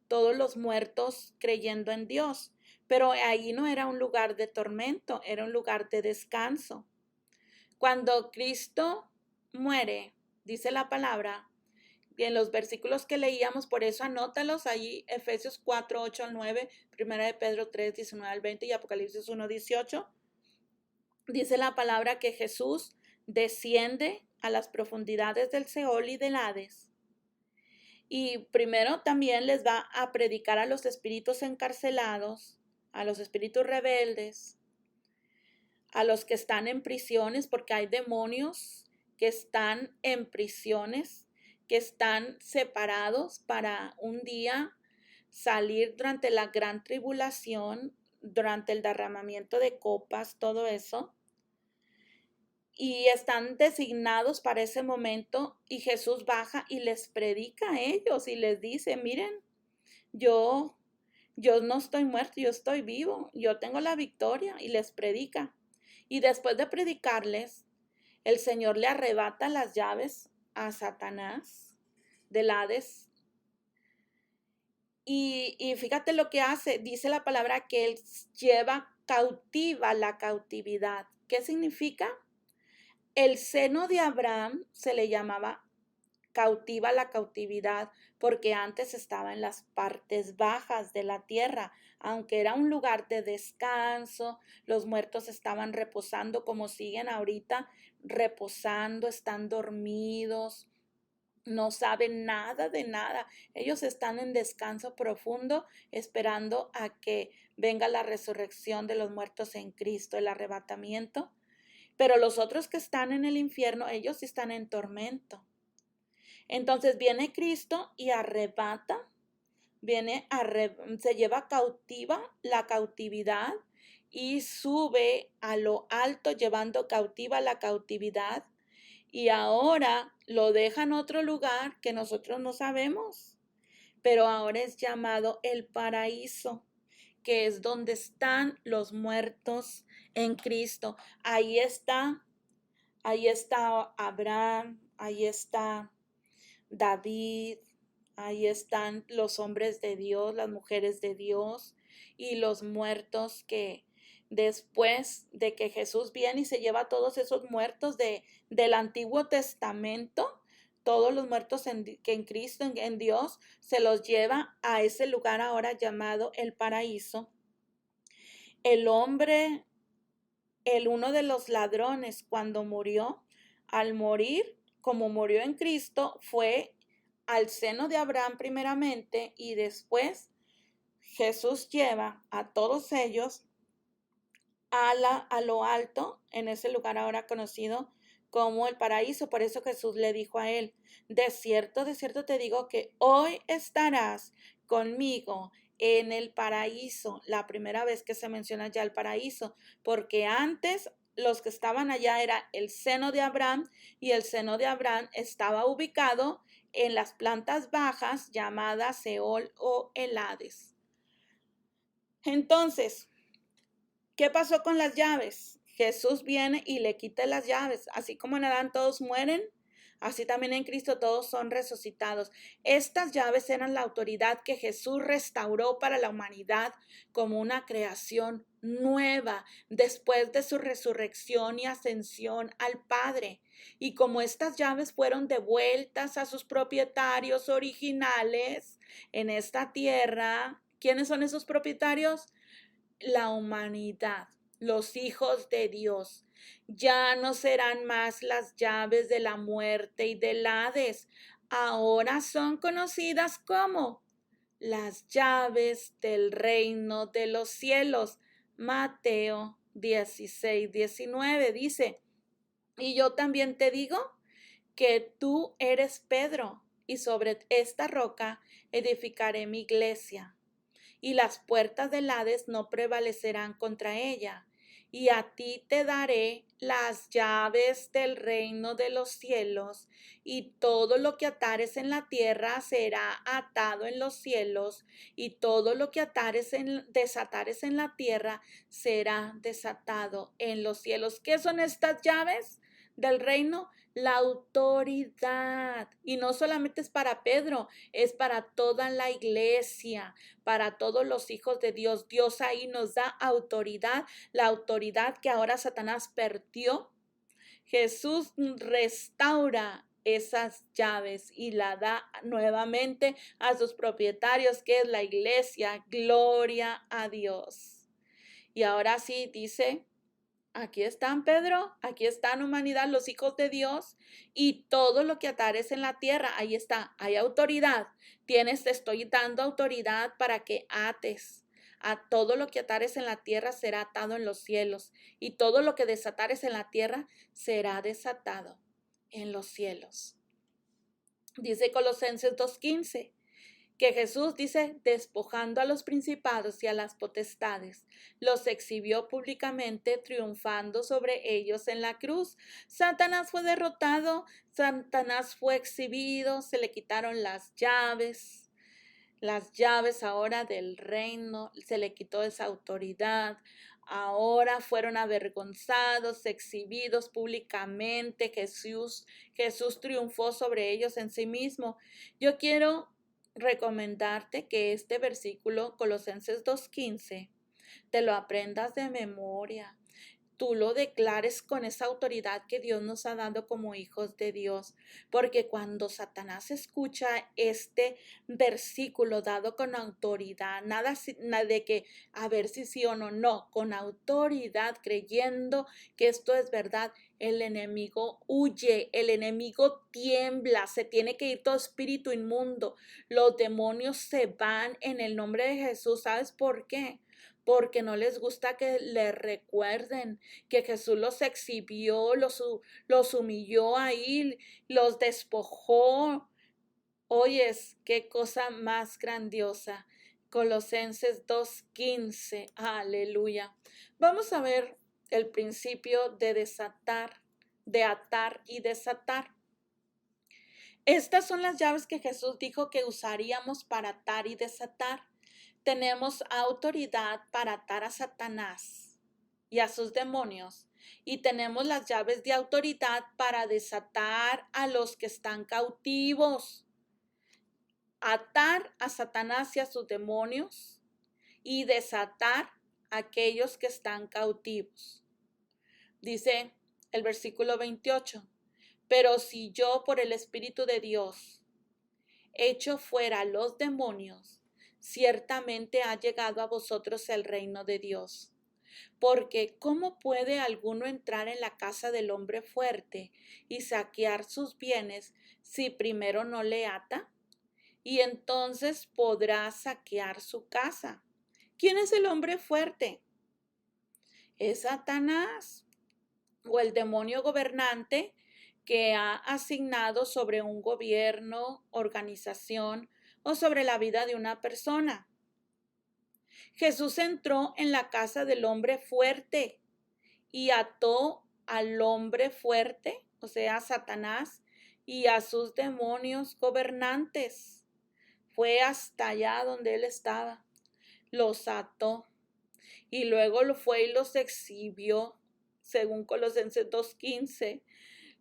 [SPEAKER 1] todos los muertos creyendo en Dios. Pero ahí no era un lugar de tormento, era un lugar de descanso. Cuando Cristo muere, dice la palabra, y en los versículos que leíamos, por eso anótalos ahí, Efesios 4, 8 al 9, Primera de Pedro 3, 19 al 20 y Apocalipsis 1, 18. Dice la palabra que Jesús desciende a las profundidades del Seol y del Hades. Y primero también les va a predicar a los espíritus encarcelados, a los espíritus rebeldes, a los que están en prisiones, porque hay demonios que están en prisiones, que están separados para un día salir durante la gran tribulación, durante el derramamiento de copas, todo eso. Y están designados para ese momento y Jesús baja y les predica a ellos y les dice, miren, yo, yo no estoy muerto, yo estoy vivo, yo tengo la victoria y les predica. Y después de predicarles, el Señor le arrebata las llaves a Satanás del Hades. Y fíjate lo que hace, dice la palabra que él lleva cautiva la cautividad. ¿Qué significa? El seno de Abraham se le llamaba cautiva la cautividad porque antes estaba en las partes bajas de la tierra, aunque era un lugar de descanso, los muertos estaban reposando como siguen ahorita, reposando, están dormidos, no saben nada de nada, ellos están en descanso profundo esperando a que venga la resurrección de los muertos en Cristo, el arrebatamiento. Pero los otros que están en el infierno, ellos sí están en tormento. Entonces viene Cristo y arrebata, se lleva cautiva la cautividad y sube a lo alto llevando cautiva la cautividad y ahora lo deja en otro lugar que nosotros no sabemos, pero ahora es llamado el paraíso, que es donde están los muertos en Cristo. Ahí está Abraham, ahí está David, ahí están los hombres de Dios, las mujeres de Dios y los muertos que después de que Jesús viene y se lleva a todos esos muertos del Antiguo Testamento, todos los muertos que en Cristo, en Dios, se los lleva a ese lugar ahora llamado el paraíso. El hombre, uno de los ladrones, cuando murió, al morir, como murió en Cristo, fue al seno de Abraham primeramente y después Jesús lleva a todos ellos a lo alto, en ese lugar ahora conocido como el paraíso. Por eso Jesús le dijo a él, de cierto te digo que hoy estarás conmigo en el paraíso. La primera vez que se menciona ya el paraíso, porque antes los que estaban allá era el seno de Abraham y el seno de Abraham estaba ubicado en las plantas bajas llamadas Seol o el Hades. Entonces, ¿qué pasó con las llaves? Jesús viene y le quita las llaves. Así como en Adán todos mueren, así también en Cristo todos son resucitados. Estas llaves eran la autoridad que Jesús restauró para la humanidad como una creación nueva después de su resurrección y ascensión al Padre. Y como estas llaves fueron devueltas a sus propietarios originales en esta tierra, ¿quiénes son esos propietarios? La humanidad, los hijos de Dios. Ya no serán más las llaves de la muerte y del Hades. Ahora son conocidas como las llaves del reino de los cielos. Mateo 16:19 dice, y yo también te digo que tú eres Pedro, y sobre esta roca edificaré mi iglesia y las puertas del Hades no prevalecerán contra ella. Y a ti te daré las llaves del reino de los cielos, y todo lo que atares en la tierra será atado en los cielos, y todo lo que desatares en la tierra será desatado en los cielos. ¿Qué son estas llaves del reino? La autoridad. Y no solamente es para Pedro, es para toda la iglesia, para todos los hijos de Dios. Dios ahí nos da autoridad, la autoridad que ahora Satanás perdió. Jesús restaura esas llaves y la da nuevamente a sus propietarios, que es la iglesia. Gloria a Dios. Y ahora sí dice Aquí están, Pedro, aquí están, humanidad, los hijos de Dios, y todo lo que atares en la tierra, ahí está, hay autoridad. Te estoy dando autoridad para que ates. A todo lo que atares en la tierra será atado en los cielos, y todo lo que desatares en la tierra será desatado en los cielos. Dice Colosenses 2:15 que Jesús dice, despojando a los principados y a las potestades, los exhibió públicamente, triunfando sobre ellos en la cruz. Satanás fue derrotado, Satanás fue exhibido, se le quitaron las llaves ahora del reino, se le quitó esa autoridad. Ahora fueron avergonzados, exhibidos públicamente. Jesús triunfó sobre ellos en sí mismo. Yo quiero recomendarte que este versículo, Colosenses 2:15, te lo aprendas de memoria. Tú lo declares con esa autoridad que Dios nos ha dado como hijos de Dios. Porque cuando Satanás escucha este versículo dado con autoridad, nada de que a ver si sí o no, no, con autoridad, creyendo que esto es verdad, el enemigo huye, el enemigo tiembla, se tiene que ir todo espíritu inmundo. Los demonios se van en el nombre de Jesús. ¿Sabes por qué? Porque no les gusta que le recuerden que Jesús los exhibió, los humilló ahí, los despojó. Oyes, qué cosa más grandiosa. Colosenses 2:15, aleluya. Vamos a ver el principio de desatar, de atar y desatar. Estas son las llaves que Jesús dijo que usaríamos para atar y desatar. Tenemos autoridad para atar a Satanás y a sus demonios. Y tenemos las llaves de autoridad para desatar a los que están cautivos. Atar a Satanás y a sus demonios y desatar a aquellos que están cautivos. Dice el versículo 28. Pero si yo por el Espíritu de Dios echo fuera los demonios, ciertamente ha llegado a vosotros el reino de Dios. Porque ¿cómo puede alguno entrar en la casa del hombre fuerte y saquear sus bienes si primero no le ata? Y entonces podrá saquear su casa. ¿Quién es el hombre fuerte? Es Satanás o el demonio gobernante que ha asignado sobre un gobierno, organización o sobre la vida de una persona. Jesús entró en la casa del hombre fuerte y ató al hombre fuerte, o sea, a Satanás, y a sus demonios gobernantes. Fue hasta allá donde él estaba, los ató y luego lo fue y los exhibió, según Colosenses 2:15.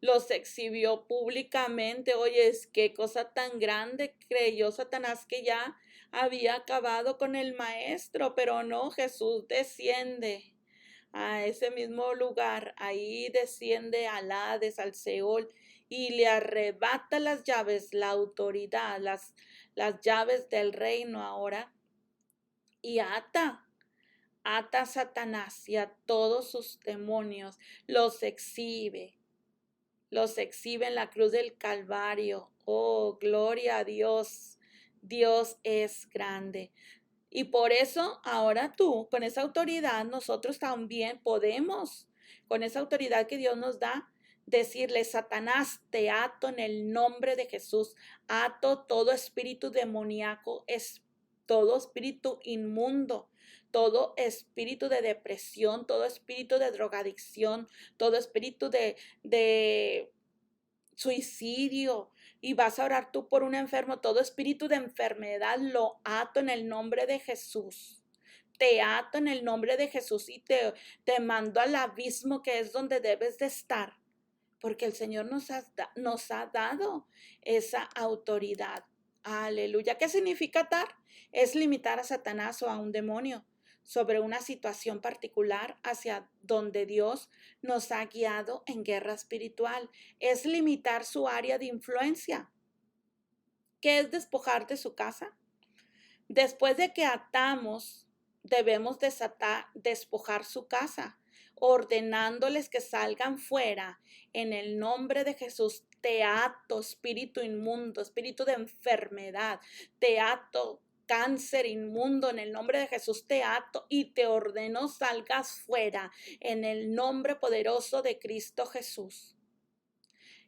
[SPEAKER 1] Los exhibió públicamente. Oye, es qué cosa tan grande. Creyó Satanás que ya había acabado con el maestro, pero no, Jesús desciende a ese mismo lugar, ahí desciende al Hades, al Seol, y le arrebata las llaves, la autoridad, las llaves del reino ahora, y ata a Satanás y a todos sus demonios, los exhibe en la cruz del Calvario. Oh, gloria a Dios. Dios es grande. Y por eso ahora tú, con esa autoridad, nosotros también podemos, con esa autoridad que Dios nos da, decirle, Satanás, te ato en el nombre de Jesús, ato todo espíritu demoníaco, todo espíritu inmundo, todo espíritu de depresión, todo espíritu de drogadicción, todo espíritu de suicidio, y vas a orar tú por un enfermo, todo espíritu de enfermedad lo ato en el nombre de Jesús. Te ato en el nombre de Jesús y te mando al abismo que es donde debes de estar, porque el Señor nos ha dado esa autoridad. Aleluya. ¿Qué significa atar? Es limitar a Satanás o a un demonio sobre una situación particular hacia donde Dios nos ha guiado en guerra espiritual. Es limitar su área de influencia. ¿Qué es despojar de su casa? Después de que atamos, debemos despojar su casa. ordenándoles que salgan fuera. En el nombre de Jesús, te ato, espíritu inmundo, espíritu de enfermedad, te ato, cáncer inmundo, en el nombre de Jesús te ato y te ordeno salgas fuera, en el nombre poderoso de Cristo Jesús.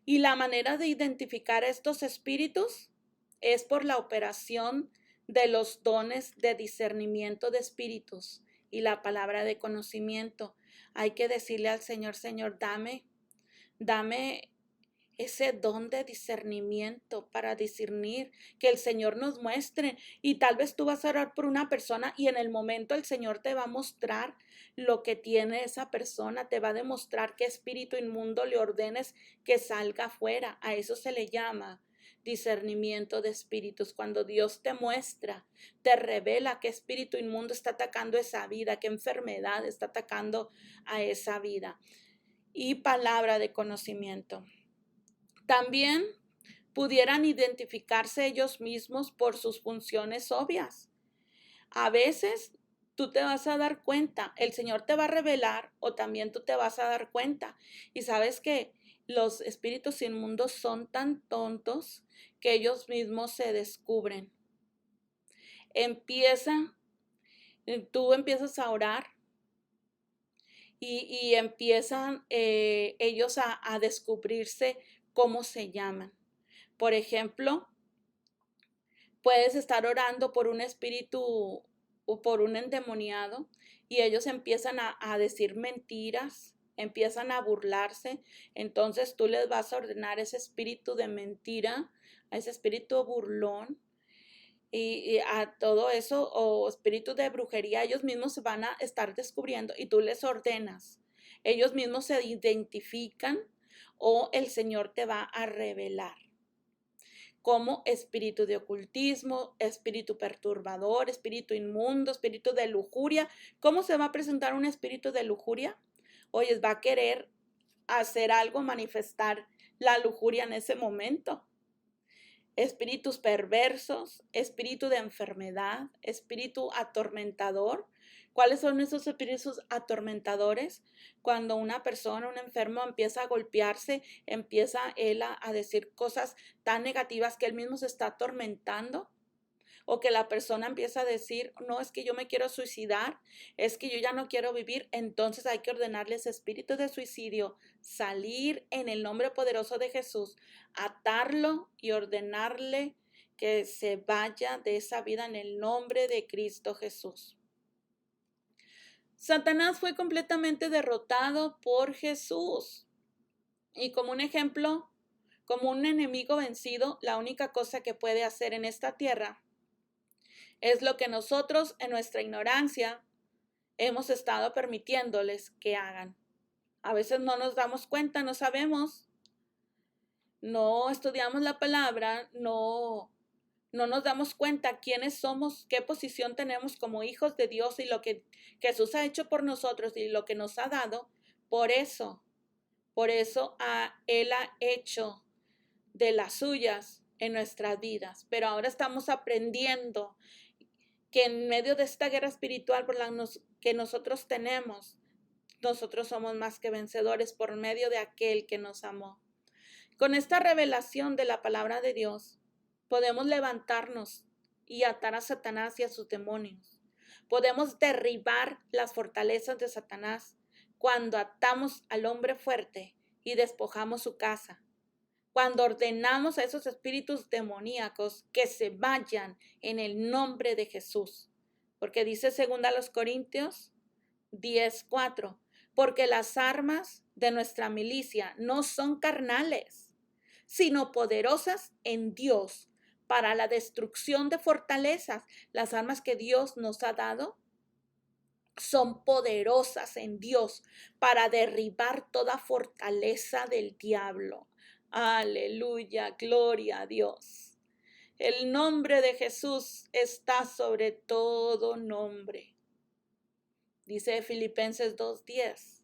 [SPEAKER 1] Y la manera de identificar estos espíritus es por la operación de los dones de discernimiento de espíritus y la palabra de conocimiento. Hay que decirle al Señor, Señor, dame ese don de discernimiento para discernir, que el Señor nos muestre. Y tal vez tú vas a orar por una persona y en el momento el Señor te va a mostrar lo que tiene esa persona, te va a demostrar qué espíritu inmundo le ordenes que salga afuera. A eso se le llama discernimiento de espíritus. Cuando Dios te muestra, te revela qué espíritu inmundo está atacando esa vida, qué enfermedad está atacando a esa vida. Y palabra de conocimiento. También pudieran identificarse ellos mismos por sus funciones obvias. A veces tú te vas a dar cuenta, el Señor te va a revelar o también tú te vas a dar cuenta. Y sabes que los espíritus inmundos son tan tontos que ellos mismos se descubren. Tú empiezas a orar y empiezan ellos a descubrirse cómo se llaman. Por ejemplo, puedes estar orando por un espíritu o por un endemoniado y ellos empiezan a decir mentiras, empiezan a burlarse. Entonces tú les vas a ordenar ese espíritu de mentira, a ese espíritu burlón y a todo eso o espíritu de brujería. Ellos mismos se van a estar descubriendo y tú les ordenas. Ellos mismos se identifican o el Señor te va a revelar. Como espíritu de ocultismo, espíritu perturbador, espíritu inmundo, espíritu de lujuria. ¿Cómo se va a presentar un espíritu de lujuria? Oye, va a querer hacer algo, manifestar la lujuria en ese momento. Espíritus perversos, espíritu de enfermedad, espíritu atormentador. ¿Cuáles son esos espíritus atormentadores? Cuando una persona, un enfermo, empieza a golpearse, empieza él a decir cosas tan negativas que él mismo se está atormentando. O que la persona empieza a decir, no, es que yo me quiero suicidar, es que yo ya no quiero vivir. Entonces hay que ordenarle ese espíritu de suicidio, salir en el nombre poderoso de Jesús, atarlo y ordenarle que se vaya de esa vida en el nombre de Cristo Jesús. Satanás fue completamente derrotado por Jesús. Y como un ejemplo, como un enemigo vencido, la única cosa que puede hacer en esta tierra es lo que nosotros en nuestra ignorancia hemos estado permitiéndoles que hagan. A veces no nos damos cuenta, no sabemos, no estudiamos la palabra, no nos damos cuenta quiénes somos, qué posición tenemos como hijos de Dios y lo que Jesús ha hecho por nosotros y lo que nos ha dado. Por eso Él ha hecho de las suyas en nuestras vidas. Pero ahora estamos aprendiendo que en medio de esta guerra espiritual que nosotros tenemos, nosotros somos más que vencedores por medio de aquel que nos amó. Con esta revelación de la palabra de Dios, podemos levantarnos y atar a Satanás y a sus demonios. Podemos derribar las fortalezas de Satanás cuando atamos al hombre fuerte y despojamos su casa. Cuando ordenamos a esos espíritus demoníacos que se vayan en el nombre de Jesús. Porque dice 2 Corintios 10:4, porque las armas de nuestra milicia no son carnales, sino poderosas en Dios para la destrucción de fortalezas. Las armas que Dios nos ha dado son poderosas en Dios para derribar toda fortaleza del diablo. Aleluya, gloria a Dios. El nombre de Jesús está sobre todo nombre. Dice Filipenses 2:10,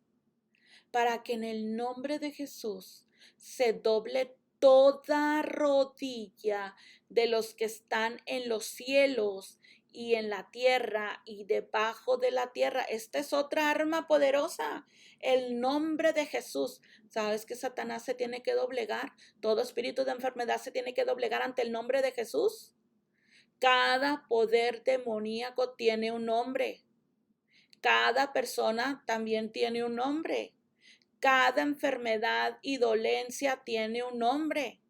[SPEAKER 1] para que en el nombre de Jesús se doble toda rodilla de los que están en los cielos y en la tierra y debajo de la tierra. Esta es otra arma poderosa, el nombre de Jesús. ¿Sabes que Satanás se tiene que doblegar? Todo espíritu de enfermedad se tiene que doblegar ante el nombre de Jesús. Cada poder demoníaco tiene un nombre. Cada persona también tiene un nombre. Cada enfermedad y dolencia tiene un nombre.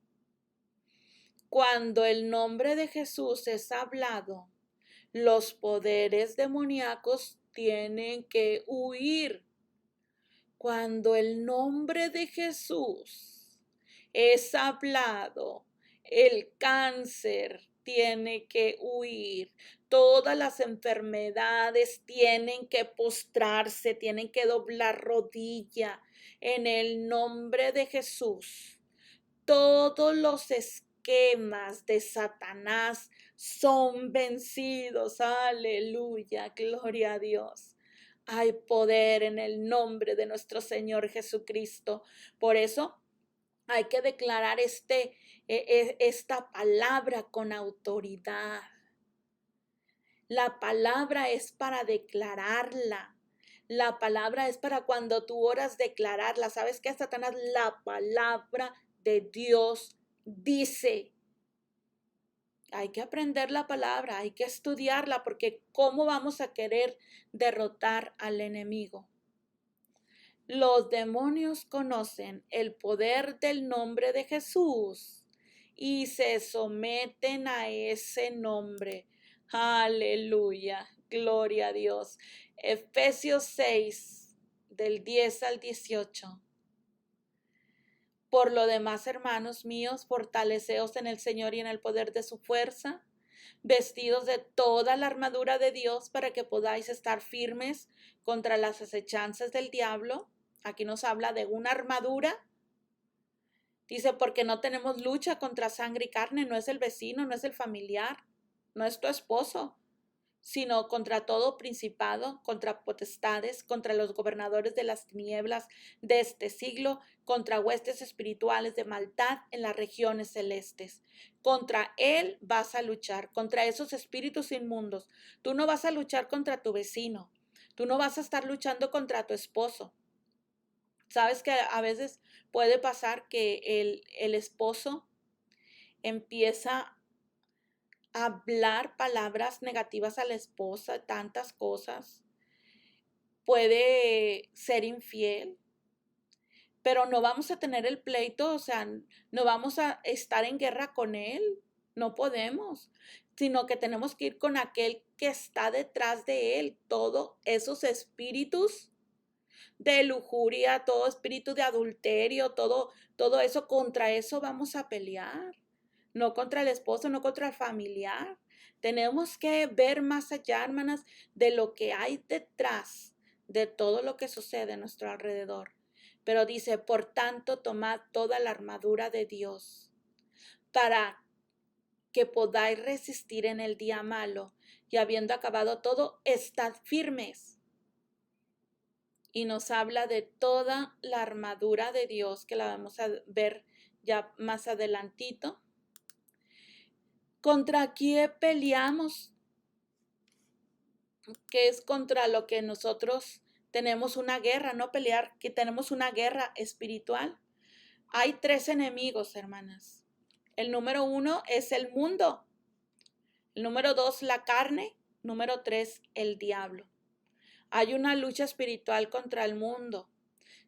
[SPEAKER 1] Cuando el nombre de Jesús es hablado, los poderes demoníacos tienen que huir. Cuando el nombre de Jesús es hablado, el cáncer tiene que huir. Todas las enfermedades tienen que postrarse, tienen que doblar rodilla en el nombre de Jesús. Todos los esquemas de Satanás son vencidos. Aleluya, gloria a Dios. Hay poder en el nombre de nuestro Señor Jesucristo. Por eso hay que declarar esta palabra con autoridad. La palabra es para declararla. La palabra es para cuando tú oras declararla. ¿Sabes qué, Satanás? La palabra de Dios dice. Hay que aprender la palabra, hay que estudiarla, porque ¿cómo vamos a querer derrotar al enemigo? Los demonios conocen el poder del nombre de Jesús y se someten a ese nombre. Aleluya, gloria a Dios. Efesios 6, del 10 al 18. Por lo demás, hermanos míos, fortaleceos en el Señor y en el poder de su fuerza, vestidos de toda la armadura de Dios para que podáis estar firmes contra las acechanzas del diablo. Aquí nos habla de una armadura. Dice, porque no tenemos lucha contra sangre y carne, no es el vecino, no es el familiar, no es tu esposo, sino contra todo principado, contra potestades, contra los gobernadores de las tinieblas de este siglo, contra huestes espirituales de maldad en las regiones celestes. Contra él vas a luchar, contra esos espíritus inmundos. Tú no vas a luchar contra tu vecino, tú no vas a estar luchando contra tu esposo. Sabes que a veces puede pasar que el esposo empieza hablar palabras negativas a la esposa, tantas cosas, puede ser infiel, pero no vamos a tener el pleito, o sea, no vamos a estar en guerra con él, no podemos, sino que tenemos que ir con aquel que está detrás de él, todos esos espíritus de lujuria, todo espíritu de adulterio, todo eso, contra eso vamos a pelear. No contra el esposo, no contra el familiar. Tenemos que ver más allá, hermanas, de lo que hay detrás de todo lo que sucede a nuestro alrededor. Pero dice, por tanto, tomad toda la armadura de Dios para que podáis resistir en el día malo y habiendo acabado todo, estad firmes. Y nos habla de toda la armadura de Dios, que la vamos a ver ya más adelantito. ¿Contra qué peleamos? Que es contra lo que nosotros tenemos una guerra, no pelear, que tenemos una guerra espiritual. Hay 3 enemigos, hermanas. El número 1 es el mundo. El número 2, la carne. Número 3, el diablo. Hay una lucha espiritual contra el mundo.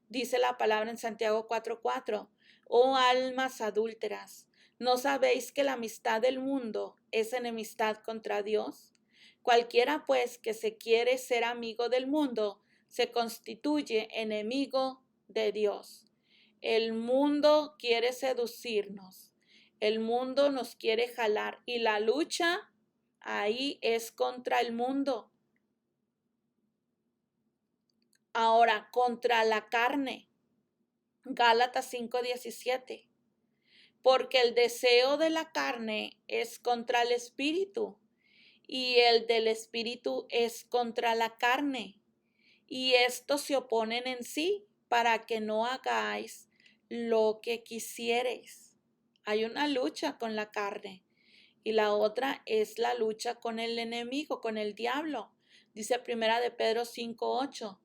[SPEAKER 1] Dice la palabra en Santiago 4:4. Oh almas adúlteras, ¿no sabéis que la amistad del mundo es enemistad contra Dios? Cualquiera pues que se quiere ser amigo del mundo se constituye enemigo de Dios. El mundo quiere seducirnos, el mundo nos quiere jalar y la lucha ahí es contra el mundo. Ahora, contra la carne. Gálatas 5:17. Porque el deseo de la carne es contra el espíritu y el del espíritu es contra la carne. Y estos se oponen en sí para que no hagáis lo que quisiereis. Hay una lucha con la carne y la otra es la lucha con el enemigo, con el diablo. Dice primera de Pedro 5:8,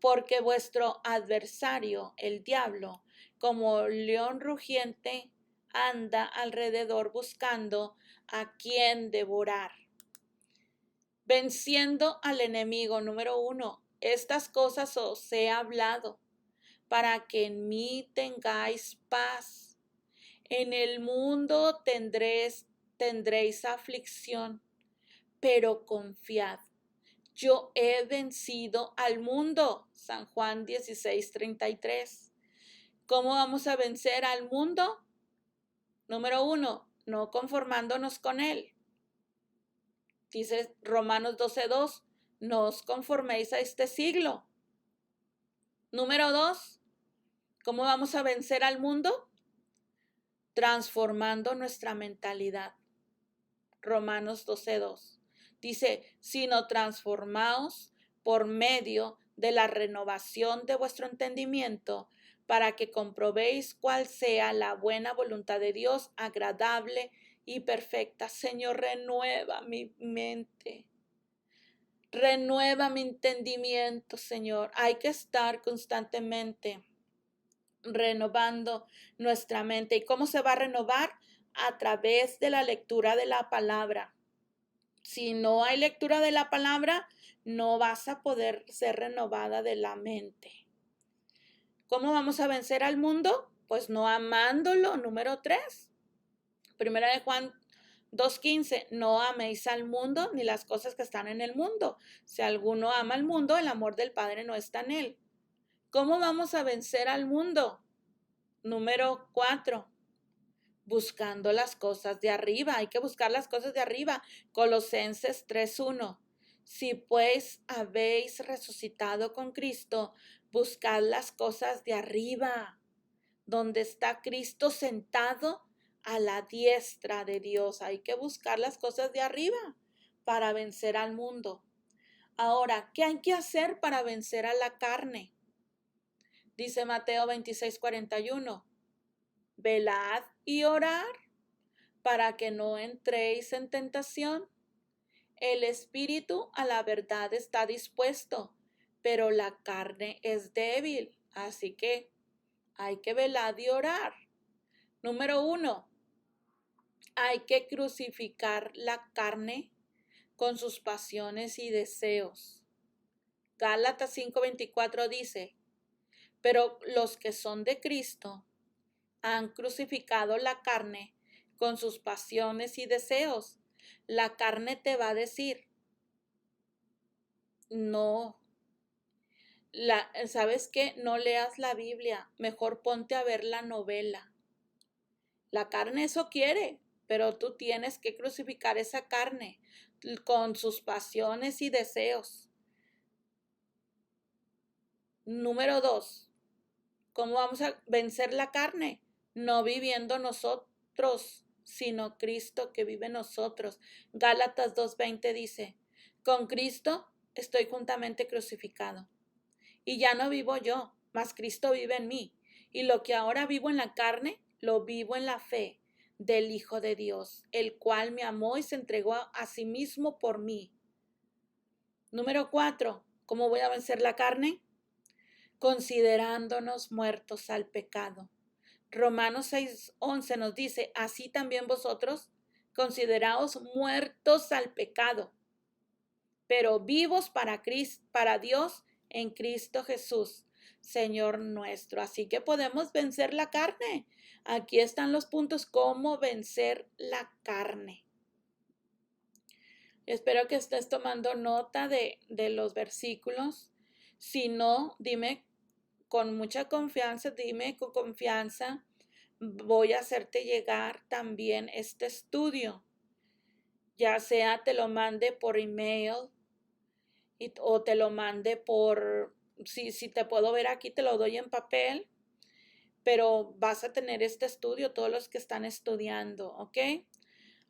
[SPEAKER 1] porque vuestro adversario, el diablo, como león rugiente, anda alrededor buscando a quien devorar. Venciendo al enemigo, número 1. Estas cosas os he hablado para que en mí tengáis paz. En el mundo tendréis aflicción, pero confiad. Yo he vencido al mundo. San Juan 16:33. ¿Cómo vamos a vencer al mundo? Número 1, no conformándonos con él. Dice Romanos 12:2, no os conforméis a este siglo. Número 2, ¿cómo vamos a vencer al mundo? Transformando nuestra mentalidad. Romanos 12:2. Dice, sino transformaos por medio de la renovación de vuestro entendimiento, para que comprobéis cuál sea la buena voluntad de Dios, agradable y perfecta. Señor, renueva mi mente. Renueva mi entendimiento, Señor. Hay que estar constantemente renovando nuestra mente. ¿Y cómo se va a renovar? A través de la lectura de la palabra. Si no hay lectura de la palabra, no vas a poder ser renovada de la mente. ¿Cómo vamos a vencer al mundo? Pues no amándolo. Número 3. Primera de Juan 2:15, no améis al mundo ni las cosas que están en el mundo. Si alguno ama al mundo, el amor del Padre no está en él. ¿Cómo vamos a vencer al mundo? Número 4, buscando las cosas de arriba. Hay que buscar las cosas de arriba. Colosenses 3:1. Si pues habéis resucitado con Cristo, buscad las cosas de arriba, donde está Cristo sentado a la diestra de Dios. Hay que buscar las cosas de arriba para vencer al mundo. Ahora, ¿qué hay que hacer para vencer a la carne? Dice Mateo 26:41. Velad y orad para que no entréis en tentación. El espíritu a la verdad está dispuesto, pero la carne es débil. Así que hay que velar y orar. Número 1, hay que crucificar la carne con sus pasiones y deseos. Gálatas 5:24 dice, pero los que son de Cristo han crucificado la carne con sus pasiones y deseos. La carne te va a decir, no, ¿sabes qué? No leas la Biblia, mejor ponte a ver la novela. La carne eso quiere, pero tú tienes que crucificar esa carne con sus pasiones y deseos. Número 2, ¿cómo vamos a vencer la carne? No viviendo nosotros, sino Cristo que vive en nosotros. Gálatas 2:20 dice, con Cristo estoy juntamente crucificado. Y ya no vivo yo, mas Cristo vive en mí. Y lo que ahora vivo en la carne, lo vivo en la fe del Hijo de Dios, el cual me amó y se entregó a sí mismo por mí. Número 4, ¿cómo voy a vencer la carne? Considerándonos muertos al pecado. Romanos 6:11 nos dice, así también vosotros consideraos muertos al pecado, pero vivos para Dios en Cristo Jesús, Señor nuestro. Así que podemos vencer la carne. Aquí están los puntos, cómo vencer la carne. Espero que estés tomando nota de los versículos. Si no, dime con mucha confianza, dime con confianza. Voy a hacerte llegar también este estudio. Ya sea te lo mande por email o te lo mande por, si te puedo ver aquí, te lo doy en papel, pero vas a tener este estudio, todos los que están estudiando, ¿ok?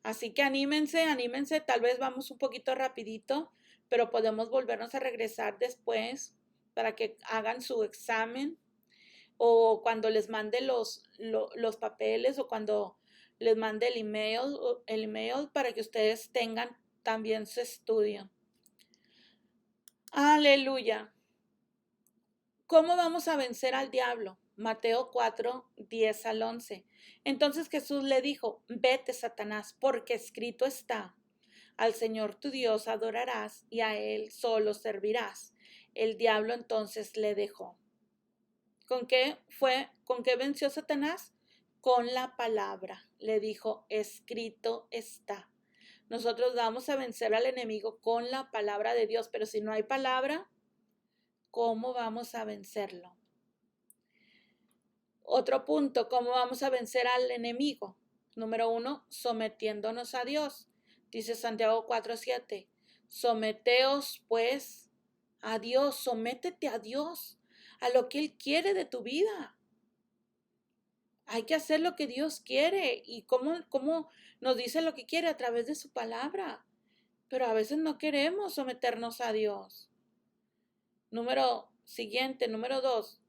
[SPEAKER 1] Así que anímense, tal vez vamos un poquito rapidito, pero podemos volvernos a regresar después para que hagan su examen o cuando les mande los papeles o cuando les mande el email para que ustedes tengan también su estudio. Aleluya. ¿Cómo vamos a vencer al diablo? Mateo 4, 10 al 11. Entonces Jesús le dijo, vete, Satanás, porque escrito está, al Señor tu Dios adorarás y a Él solo servirás. El diablo entonces le dejó. ¿Con qué venció Satanás? Con la palabra. Le dijo, escrito está. Nosotros vamos a vencer al enemigo con la palabra de Dios, pero si no hay palabra, ¿cómo vamos a vencerlo? Otro punto, ¿cómo vamos a vencer al enemigo? Número 1, sometiéndonos a Dios. Dice Santiago 4:7. Someteos pues a Dios, sométete a Dios, a lo que Él quiere de tu vida. Hay que hacer lo que Dios quiere. ¿Y cómo nos dice lo que quiere? A través de su palabra. Pero a veces no queremos someternos a Dios. Número 2,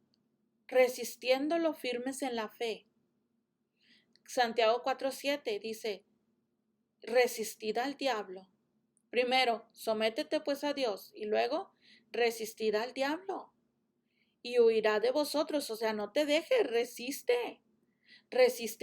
[SPEAKER 1] resistiéndolo firmes en la fe. Santiago 4:7 dice, resistid al diablo. Primero, sométete pues a Dios y luego resistid al diablo y huirá de vosotros. O sea, no te dejes, resiste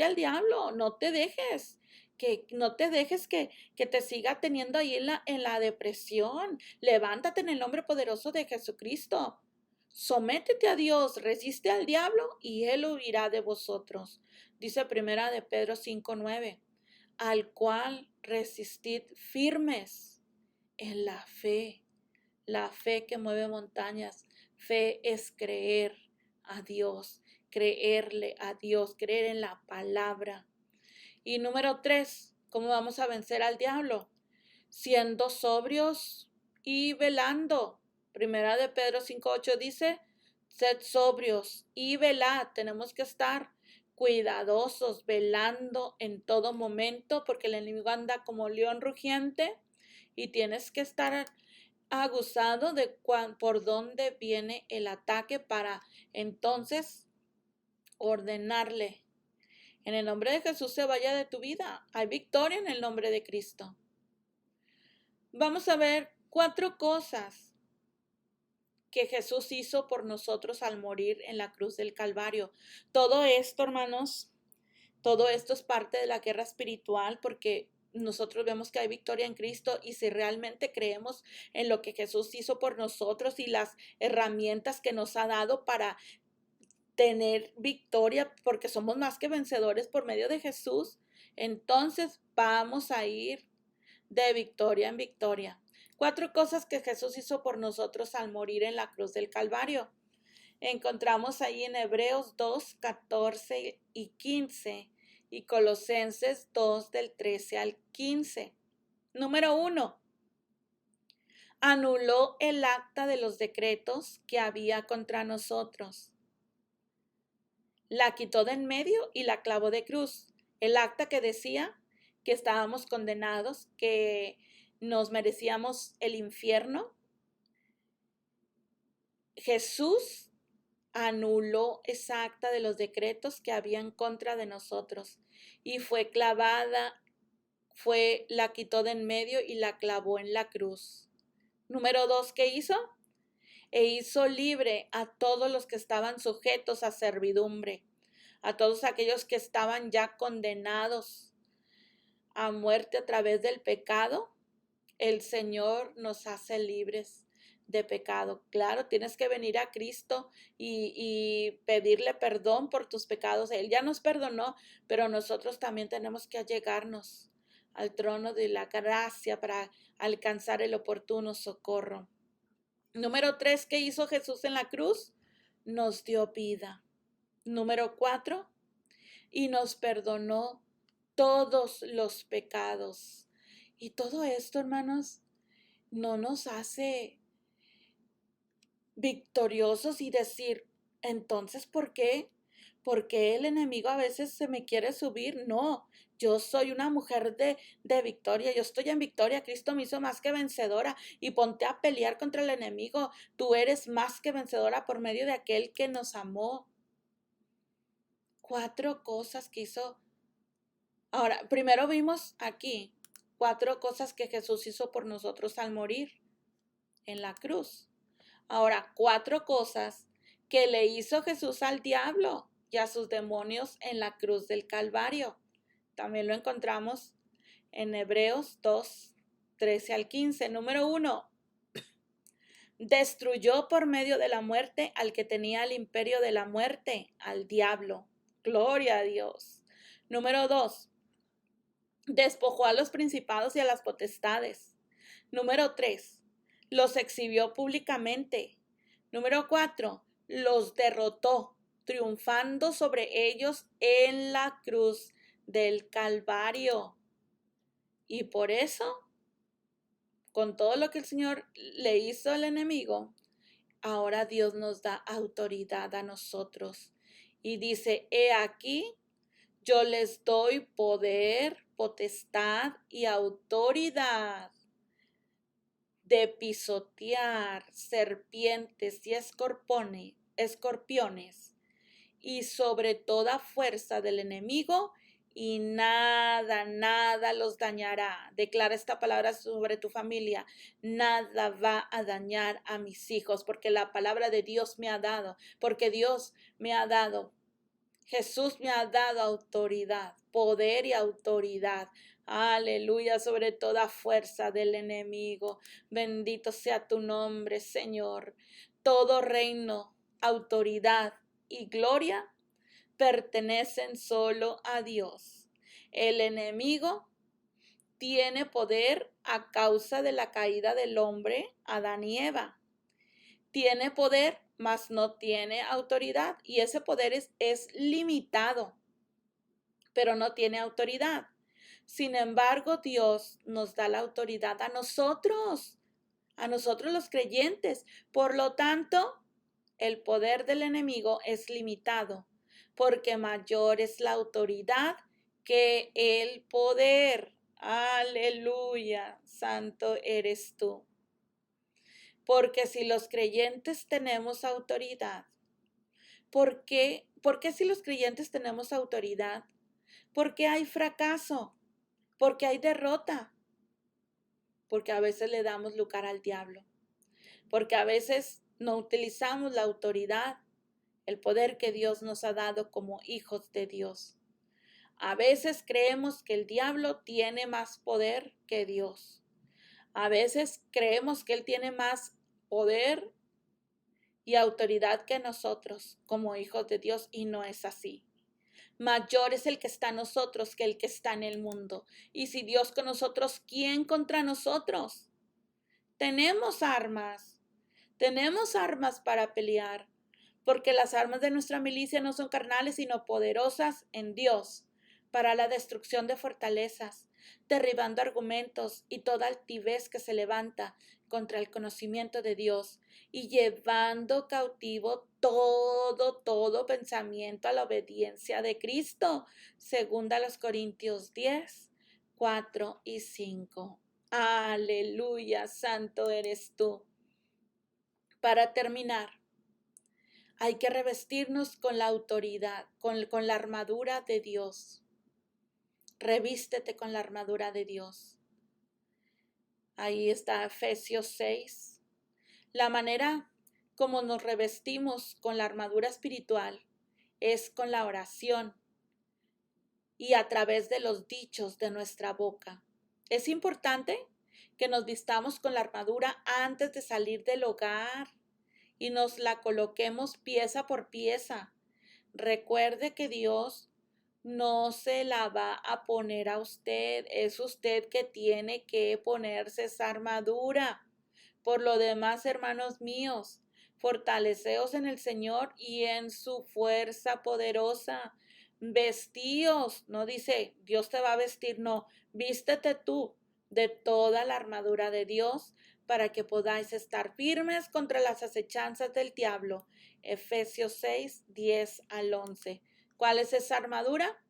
[SPEAKER 1] al diablo, no te dejes. Que no te dejes que te siga teniendo ahí en la depresión. Levántate en el nombre poderoso de Jesucristo. Sométete a Dios, resiste al diablo y Él huirá de vosotros. Dice primera de Pedro 5:9, al cual resistid firmes en la fe que mueve montañas. Fe es creer a Dios, creerle a Dios, creer en la palabra. Y número 3, ¿cómo vamos a vencer al diablo? Siendo sobrios y velando. Primera de Pedro 5:8 dice, sed sobrios y velad. Tenemos que estar cuidadosos, velando en todo momento, porque el enemigo anda como león rugiente y tienes que estar aguzado de por dónde viene el ataque para entonces ordenarle. En el nombre de Jesús se vaya de tu vida. Hay victoria en el nombre de Cristo. Vamos a ver 4 cosas que Jesús hizo por nosotros al morir en la cruz del Calvario. Todo esto, hermanos, todo esto es parte de la guerra espiritual porque nosotros vemos que hay victoria en Cristo y si realmente creemos en lo que Jesús hizo por nosotros y las herramientas que nos ha dado para tener victoria, porque somos más que vencedores por medio de Jesús, entonces vamos a ir de victoria en victoria. 4 cosas que Jesús hizo por nosotros al morir en la cruz del Calvario. Encontramos ahí en Hebreos 2, 14 y 15 y Colosenses 2 del 13 al 15. Número 1. Anuló el acta de los decretos que había contra nosotros. La quitó de en medio y la clavó de cruz. El acta que decía que estábamos condenados, que nos merecíamos el infierno. Jesús anuló esa acta de los decretos que había en contra de nosotros y fue clavada, la quitó de en medio y la clavó en la cruz. Número 2, ¿qué hizo? E hizo libre a todos los que estaban sujetos a servidumbre, a todos aquellos que estaban ya condenados a muerte a través del pecado. El Señor nos hace libres de pecado. Claro, tienes que venir a Cristo y pedirle perdón por tus pecados. Él ya nos perdonó, pero nosotros también tenemos que allegarnos al trono de la gracia para alcanzar el oportuno socorro. Número 3, ¿qué hizo Jesús en la cruz? Nos dio vida. Número 4, y nos perdonó todos los pecados. Y todo esto, hermanos, no nos hace victoriosos y decir, entonces, ¿por qué? ¿Por qué el enemigo a veces se me quiere subir? No, yo soy una mujer de victoria, yo estoy en victoria, Cristo me hizo más que vencedora y ponte a pelear contra el enemigo. Tú eres más que vencedora por medio de aquel que nos amó. 4 cosas que hizo Ahora, primero vimos aquí 4 cosas que Jesús hizo por nosotros al morir en la cruz. Ahora, 4 cosas que le hizo Jesús al diablo y a sus demonios en la cruz del Calvario. También lo encontramos en Hebreos 2, 13 al 15. Número 1, destruyó por medio de la muerte al que tenía el imperio de la muerte, al diablo. Gloria a Dios. Número 2, despojó a los principados y a las potestades. Número 3, los exhibió públicamente. Número 4, los derrotó, triunfando sobre ellos en la cruz del Calvario. Y por eso, con todo lo que el Señor le hizo al enemigo, ahora Dios nos da autoridad a nosotros. Y dice, he aquí, yo les doy poder, potestad y autoridad de pisotear serpientes y escorpiones y sobre toda fuerza del enemigo, y nada los dañará. Declara esta palabra sobre tu familia. Nada va a dañar a mis hijos, porque la palabra de Dios me ha dado, porque Dios me ha dado, Jesús me ha dado autoridad, poder y autoridad. Aleluya, sobre toda fuerza del enemigo. Bendito sea tu nombre, Señor. Todo reino, autoridad y gloria pertenecen solo a Dios. El enemigo tiene poder a causa de la caída del hombre, Adán y Eva. Tiene poder, mas no tiene autoridad. Y ese poder es limitado, pero no tiene autoridad. Sin embargo, Dios nos da la autoridad a nosotros los creyentes. Por lo tanto, el poder del enemigo es limitado, porque mayor es la autoridad que el poder. Aleluya, santo eres tú. Porque si los creyentes tenemos autoridad, ¿por qué si los creyentes tenemos autoridad? ¿Por qué hay fracaso? ¿Por qué hay derrota? Porque a veces le damos lugar al diablo. Porque a veces no utilizamos la autoridad, el poder que Dios nos ha dado como hijos de Dios. A veces creemos que el diablo tiene más poder que Dios. A veces creemos que él tiene más poder y autoridad que nosotros como hijos de Dios, y no es así. Mayor es el que está en nosotros que el que está en el mundo. Y si Dios con nosotros, ¿quién contra nosotros? Tenemos armas para pelear, porque las armas de nuestra milicia no son carnales, sino poderosas en Dios, para la destrucción de fortalezas, derribando argumentos y toda altivez que se levanta contra el conocimiento de Dios, y llevando cautivo todo pensamiento a la obediencia de Cristo, según a los Corintios 10, 4 y 5. Aleluya, santo eres tú. Para terminar, hay que revestirnos con la autoridad, con la armadura de Dios. Revístete con la armadura de Dios. Ahí está Efesios 6. La manera como nos revestimos con la armadura espiritual es con la oración y a través de los dichos de nuestra boca. Es importante que nos vistamos con la armadura antes de salir del hogar y nos la coloquemos pieza por pieza. Recuerde que Dios no se la va a poner a usted, es usted que tiene que ponerse esa armadura. Por lo demás, hermanos míos, fortaleceos en el Señor y en su fuerza poderosa. Vestíos, no dice Dios te va a vestir, no, vístete tú de toda la armadura de Dios para que podáis estar firmes contra las acechanzas del diablo. Efesios 6, 10 al 11. ¿Cuál es esa armadura?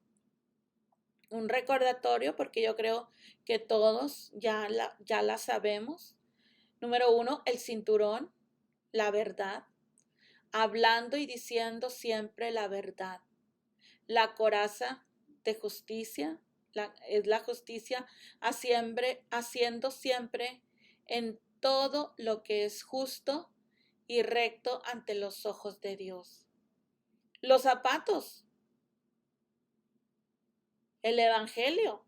[SPEAKER 1] Un recordatorio, porque yo creo que todos ya la sabemos. Número 1, el cinturón, la verdad. Hablando y diciendo siempre la verdad. La coraza de justicia, es la justicia, haciendo siempre en todo lo que es justo y recto ante los ojos de Dios. Los zapatos, el evangelio,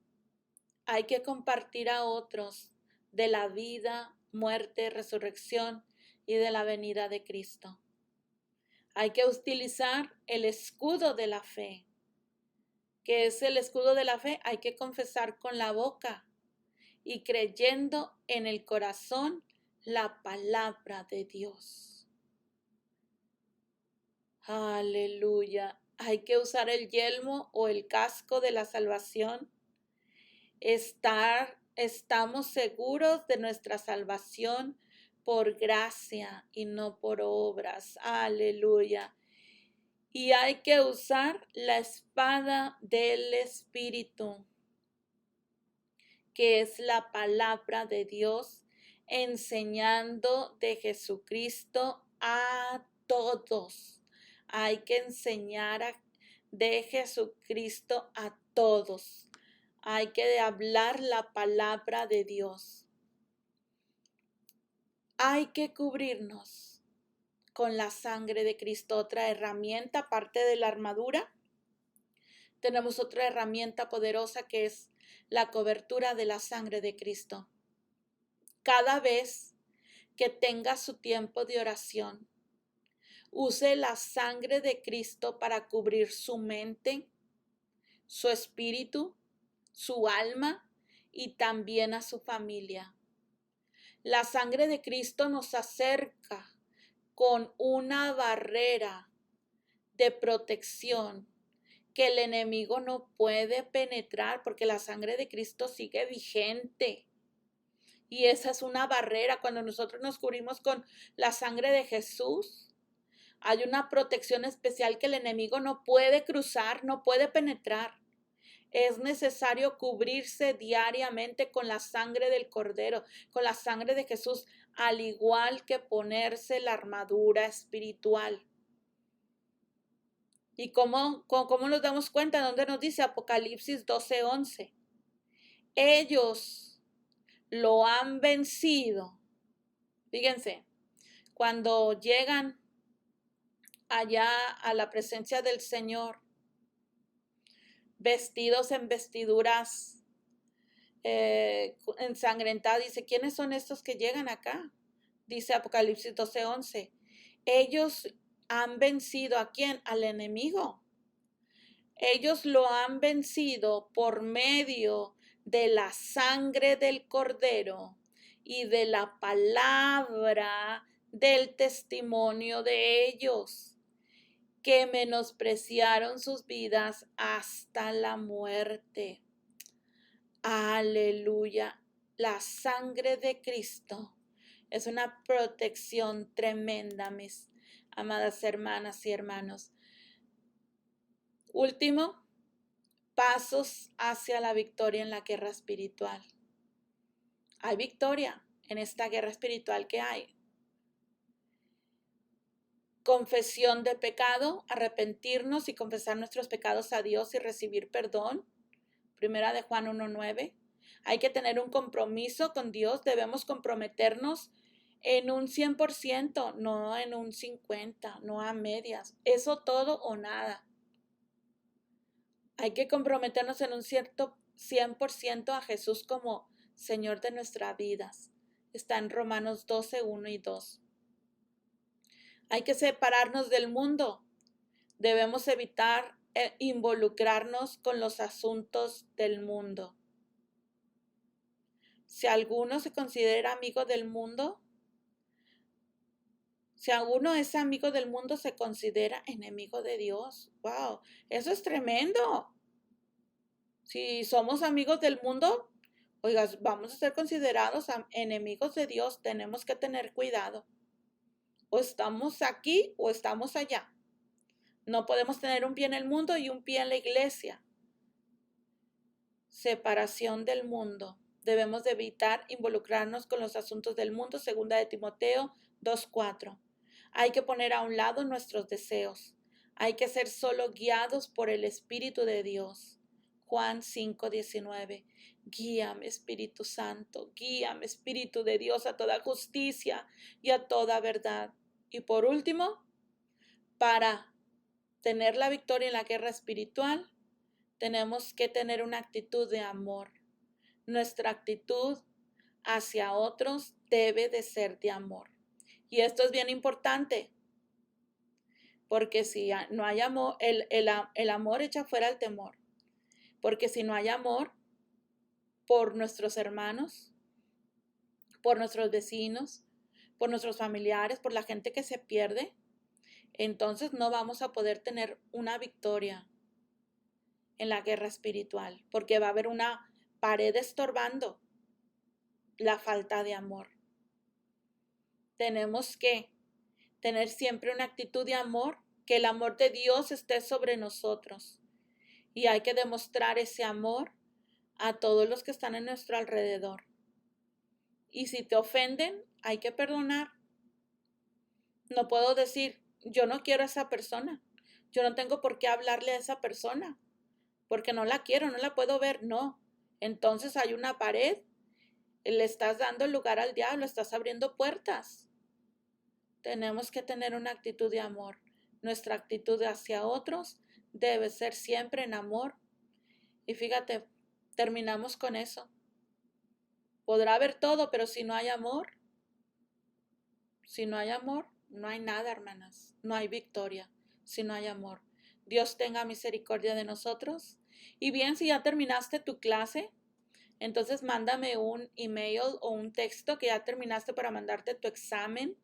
[SPEAKER 1] hay que compartir a otros de la vida, muerte, resurrección y de la venida de Cristo. Hay que utilizar el escudo de la fe. ¿Qué es el escudo de la fe? Hay que confesar con la boca y creyendo en el corazón la palabra de Dios. Aleluya. Hay que usar el yelmo o el casco de la salvación. Estamos seguros de nuestra salvación por gracia y no por obras. Aleluya. Y hay que usar la espada del Espíritu, que es la palabra de Dios, enseñando de Jesucristo a todos. Hay que enseñar de Jesucristo a todos. Hay que hablar la palabra de Dios. Hay que cubrirnos con la sangre de Cristo. Otra herramienta, aparte de la armadura, tenemos otra herramienta poderosa que es la cobertura de la sangre de Cristo. Cada vez que tenga su tiempo de oración, use la sangre de Cristo para cubrir su mente, su espíritu, su alma y también a su familia. La sangre de Cristo nos acerca con una barrera de protección que el enemigo no puede penetrar porque la sangre de Cristo sigue vigente. Y esa es una barrera. Cuando nosotros nos cubrimos con la sangre de Jesús, hay una protección especial que el enemigo no puede cruzar, no puede penetrar. Es necesario cubrirse diariamente con la sangre del Cordero, con la sangre de Jesús, al igual que ponerse la armadura espiritual. ¿Y cómo nos damos cuenta? ¿Dónde nos dice Apocalipsis 12:11? Ellos lo han vencido. Fíjense, cuando llegan allá a la presencia del Señor, vestidos en vestiduras ensangrentadas, dice, ¿quiénes son estos que llegan acá? Dice Apocalipsis 12:11. Ellos han vencido ¿a quién? Al enemigo. Ellos lo han vencido por medio de la sangre del Cordero y de la palabra del testimonio de ellos, que menospreciaron sus vidas hasta la muerte. Aleluya. La sangre de Cristo es una protección tremenda, mis amadas hermanas y hermanos. Último, pasos hacia la victoria en la guerra espiritual. Hay victoria en esta guerra espiritual que hay. Confesión de pecado, arrepentirnos y confesar nuestros pecados a Dios y recibir perdón. Primera de Juan 1:9. Hay que tener un compromiso con Dios. Debemos comprometernos en un 100%, no en un 50%, no a medias. Eso todo o nada. Hay que comprometernos en un cierto 100% a Jesús como Señor de nuestras vidas. Está en Romanos 12:1 y 2. Hay que separarnos del mundo. Debemos evitar involucrarnos con los asuntos del mundo. Si alguno se considera amigo del mundo, si alguno es amigo del mundo, se considera enemigo de Dios. ¡Wow! Eso es tremendo. Si somos amigos del mundo, oiga, vamos a ser considerados enemigos de Dios. Tenemos que tener cuidado. O estamos aquí o estamos allá. No podemos tener un pie en el mundo y un pie en la iglesia. Separación del mundo. Debemos de evitar involucrarnos con los asuntos del mundo. Segunda de Timoteo 2:4. Hay que poner a un lado nuestros deseos. Hay que ser solo guiados por el Espíritu de Dios. Juan 5:19. Guíame, Espíritu Santo, guíame, Espíritu de Dios, a toda justicia y a toda verdad. Y por último, para tener la victoria en la guerra espiritual, tenemos que tener una actitud de amor. Nuestra actitud hacia otros debe de ser de amor. Y esto es bien importante, porque si no hay amor, el amor echa fuera el temor. Porque si no hay amor por nuestros hermanos, por nuestros vecinos, por nuestros familiares, por la gente que se pierde, entonces no vamos a poder tener una victoria en la guerra espiritual, porque va a haber una pared estorbando la falta de amor. Tenemos que tener siempre una actitud de amor, que el amor de Dios esté sobre nosotros. Y hay que demostrar ese amor a todos los que están en nuestro alrededor. Y si te ofenden, hay que perdonar. No puedo decir, yo no quiero a esa persona. Yo no tengo por qué hablarle a esa persona, porque no la quiero, no la puedo ver. No. Entonces hay una pared, le estás dando lugar al diablo, estás abriendo puertas. Tenemos que tener una actitud de amor. Nuestra actitud hacia otros debe ser siempre en amor. Y fíjate, terminamos con eso. Podrá haber todo, pero si no hay amor, no hay nada, hermanas. No hay victoria si no hay amor. Dios tenga misericordia de nosotros. Y bien, si ya terminaste tu clase, entonces mándame un email o un texto que ya terminaste para mandarte tu examen.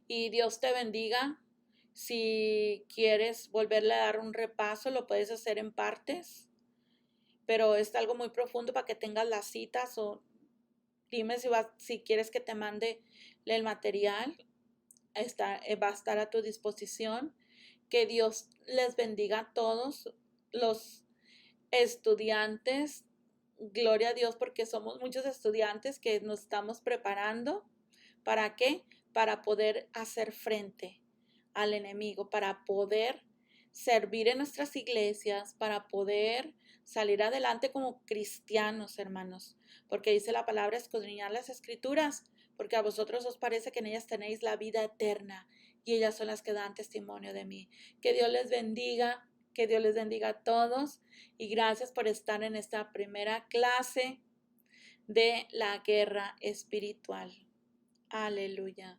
[SPEAKER 1] Y Dios te bendiga. Si quieres volverle a dar un repaso, lo puedes hacer en partes, pero es algo muy profundo para que tengas las citas, o dime si quieres que te mande el material. Va a estar a tu disposición. Que Dios les bendiga a todos los estudiantes. Gloria a Dios, porque somos muchos estudiantes que nos estamos preparando. ¿Para qué? Para poder hacer frente al enemigo, para poder servir en nuestras iglesias, para poder salir adelante como cristianos, hermanos. Porque dice la palabra, escudriñar las escrituras, porque a vosotros os parece que en ellas tenéis la vida eterna, y ellas son las que dan testimonio de mí. Que Dios les bendiga, que Dios les bendiga a todos, y gracias por estar en esta primera clase de la guerra espiritual. Aleluya.